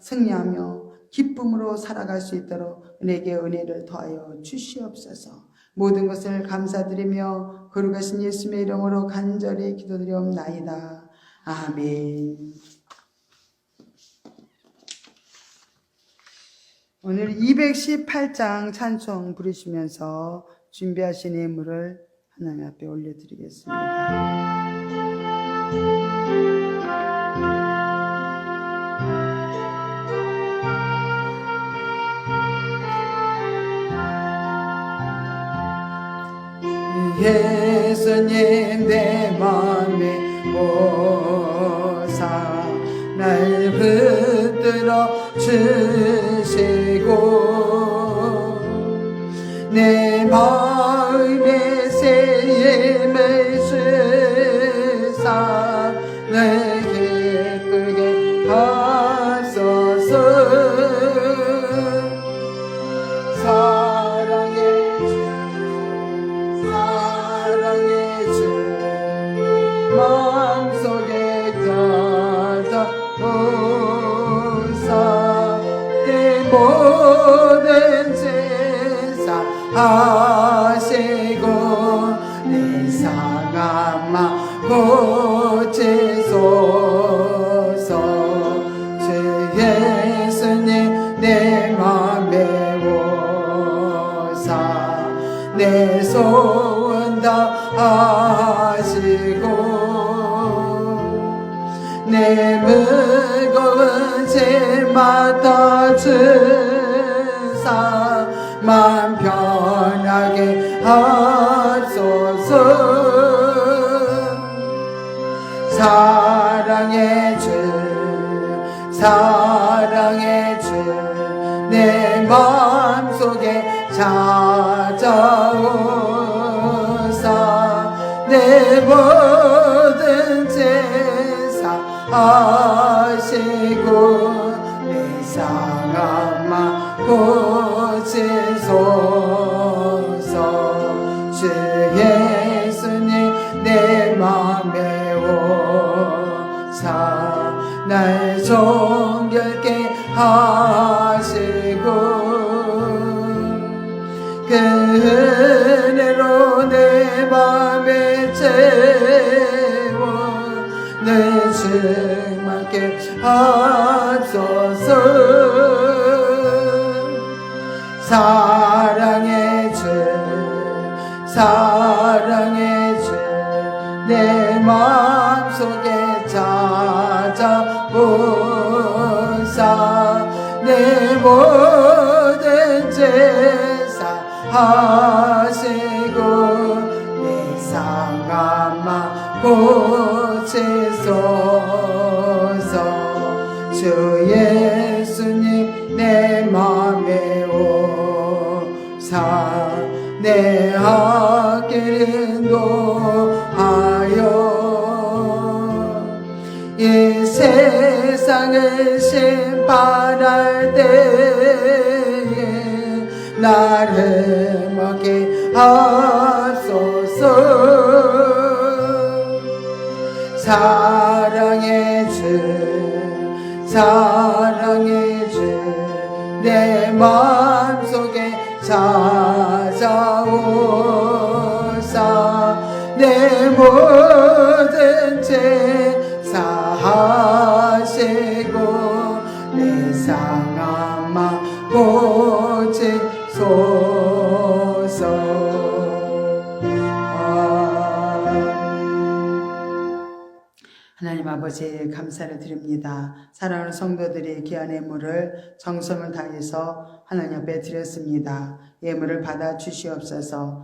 승리하며 기쁨으로 살아갈 수 있도록 우리에게 은혜를 더하여 주시옵소서. 모든 것을 감사드리며 거룩하신 예수님의 이름으로 간절히 기도드리옵나이다. 아멘. 오늘 218장 찬송 부르시면서 준비하신 예물을 하나님 앞에 올려드리겠습니다. 예수님 내 맘에 오사 날 붙들어 주시고 내 마음에 새 힘을 주사 날 기쁘게 하소서. 사랑의 주 마음속에 찾아오사 내 모든 제사 하시고 내 상한 맘 고치소서. 주 예수님 내 맘에 오사 내 소원 다 하시고 내 무거운 죄 맡아주사 마음 편하게 하소서. 사랑의 주 내 마음속에 찾아오사 내 모든 제사 하시고 내 상한 맘 고치소서. 주 예수님 내 맘에 오사 날 정결케 하시고 그 은혜로 내 맘에 채워 내 충만케 하소서. 사랑의 주 내 마음속에 찾아오사 내 모든 제사 하시고 내 상한 맘 고치소서. 주 예수님 내 맘에 오사 내 악길 인도하여 이 세상을 심판할 때에 나를 먹게 하소서. 사랑의 주 내 마음속에 찾아오사 내 모든 제사 하시고 내 상한 맘 고치소서. 하나님 하나님 아버지 감사를 드립니다. 사랑하는 성도들이 귀한 예물을 정성을 다해서 하나님 앞에 드렸습니다. 예물을 받아 주시옵소서.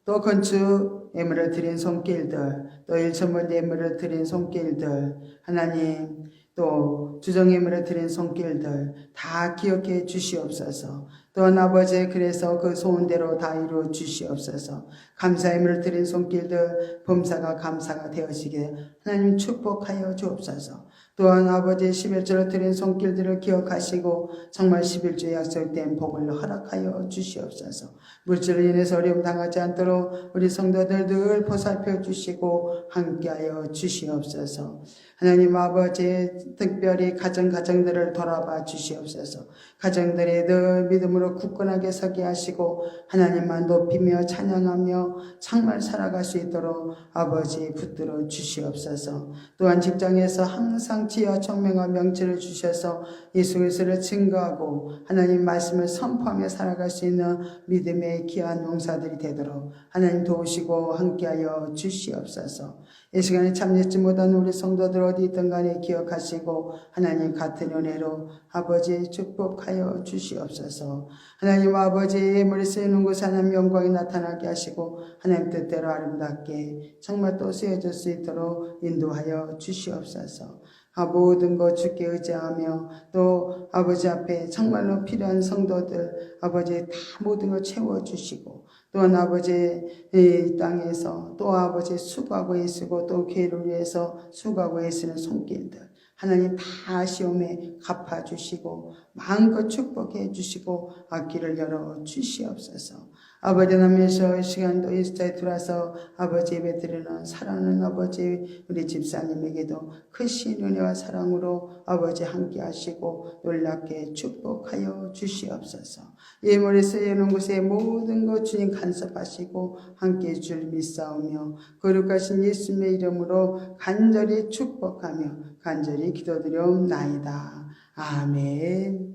또 건축 예물을 드린 손길들, 또 일천번 예물을 드린 손길들, 하나님 또 주정 예물을 드린 손길들 다 기억해 주시옵소서. 또한 아버지 그래서 그 소원대로 다 이루어 주시옵소서. 감사 예물을 드린 손길들 범사가 감사가 되어지게 하나님 축복하여 주옵소서. 또한 아버지 11조를 드린 손길들을 기억하시고 정말 11조에 약속된 복을 허락하여 주시옵소서. 물질로 인해서 어려움 당하지 않도록 우리 성도들 늘 보살펴 주시고 함께하여 주시옵소서. 하나님 아버지 특별히 가정들을 돌아봐 주시옵소서. 가정들이 늘 믿음으로 굳건하게 서게 하시고 하나님만 높이며 찬양하며 정말 살아갈 수 있도록 아버지 붙들어 주시옵소서. 또한 직장에서 항상 지혜와 총명과 명철을 주셔서 예수 그리스도를 증거하고 하나님 말씀을 선포하며 살아갈 수 있는 믿음의 귀한 용사들이 되도록 하나님 도우시고 함께하여 주시옵소서. 이 시간에 참여치 못한 우리 성도들 어디 있든 간에 기억하시고 하나님 같은 은혜로 아버지 축복하여 주시옵소서. 하나님 아버지 예물이 쓰이는 곳에 하나님 영광이 나타나게 하시고 하나님 뜻대로 아름답게 정말 또 쓰여질 수 있도록 인도하여 주시옵소서. 모든 것 주께 의지하며 또 아버지 앞에 정말로 필요한 성도들 아버지 다 모든 걸 채워주시고 또한 아버지 이 땅에서 또 아버지 수고하고 애쓰고 또 교회를 위해서 수고하고 애쓰는 손길들 하나님 다 시험에 갚아주시고 마음껏 축복해 주시고 앞길을 열어 주시옵소서. 아버지 남에서 이 시간도 일자에 들어와서 아버지 예배 드리는 사랑하는 아버지 우리 집사님에게도 크신 은혜와 사랑으로 아버지 함께 하시고 놀랍게 축복하여 주시옵소서. 예물에 쓰이는 곳에 모든 것 주님 간섭하시고 함께 해 줄 믿사오며 거룩하신 예수님의 이름으로 간절히 축복하며 간절히 기도드려옵나이다. 아멘.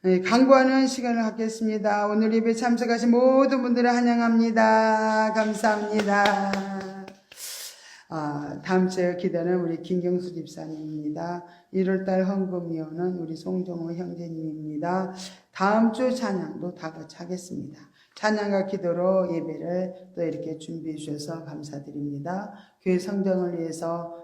네, 간구하는 시간을 갖겠습니다. 오늘 예배 참석하신 모든 분들을 환영합니다. 감사합니다. 다음 주에 기도는 우리 김경수 집사님입니다. 1월달 헌금위원은 우리 송정호 형제님입니다. 다음 주 찬양도 다 같이 하겠습니다. 찬양과 기도로 예배를 또 이렇게 준비해 주셔서 감사드립니다. 교회 성장을 위해서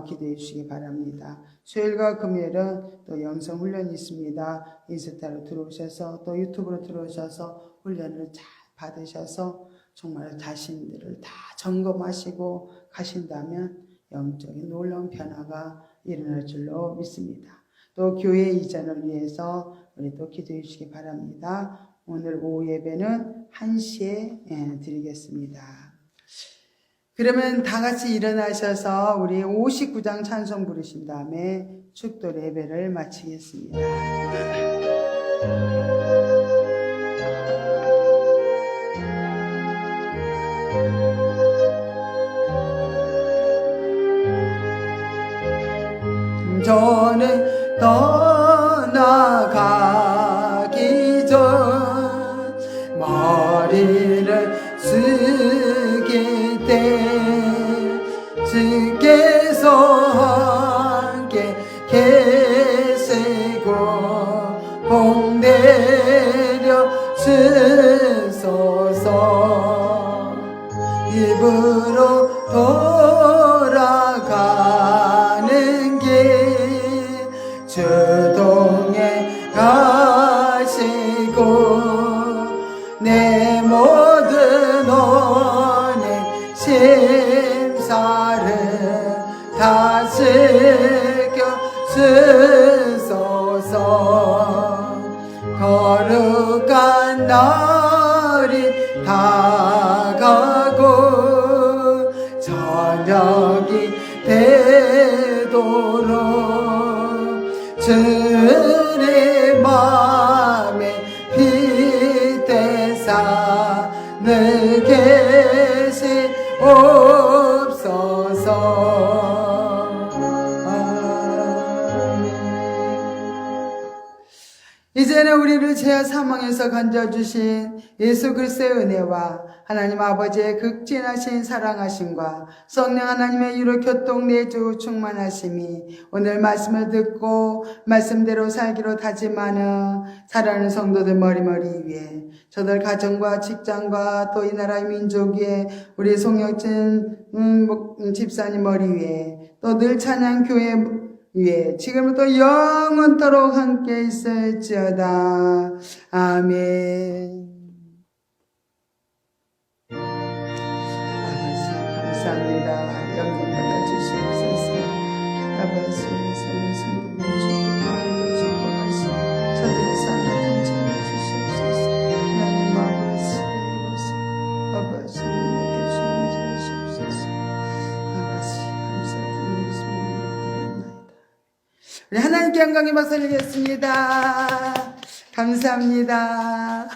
기도해 주시기 바랍니다. 수요일과 금요일은 또 영성 훈련이 있습니다. 인스타로 들어오셔서 또 유튜브로 들어오셔서 훈련을 잘 받으셔서 정말 자신들을 다 점검하시고 가신다면 영적인 놀라운 변화가 일어날 줄로 믿습니다. 또 교회 이전을 위해서 우리 또 기도해 주시기 바랍니다. 오늘 오후 예배는 1시에 드리겠습니다. 그러면 다 같이 일어나셔서 우리 59장 찬송 부르신 다음에 축도 예배를 마치겠습니다. 전에 떠나가기 전 머리를 숙일 때 주께서 함께 계시고 복 내려 주소서. 입으로 돌아가는 길 주동에 가시고 내 모든 언행 심사를 다 지켜주소서. 거룩한 날이 다가고 저녁이 되도록 주의 맘에 빛대사 늘 계시옵소서. 이제는 우리를 죄와 사망에서 건져주신 예수 그리스도의 은혜와 하나님 아버지의 극진하신 사랑하심과 성령 하나님의 유로 교통 내주 충만하심이 오늘 말씀을 듣고 말씀대로 살기로 다짐하는 사랑하는 성도들 머리머리 위에 저들 가정과 직장과 또 이 나라의 민족 위에 우리 송혁진 집사님 머리 위에 또 늘 찬양 교회 위에 지금부터 영원토록 함께 있을지어다. 아멘. 아버지 감사합니다. 영광 받아 주시옵소서. 아버지 성령 성도님 축복하시 저들의 삶을 감찰해 주시옵소서. 하나님 아버지 아버지 믿게 주시옵소서. 아버지 감사드립니다. 우리 하나님께 영광의 박수 드리겠습니다. 감사합니다.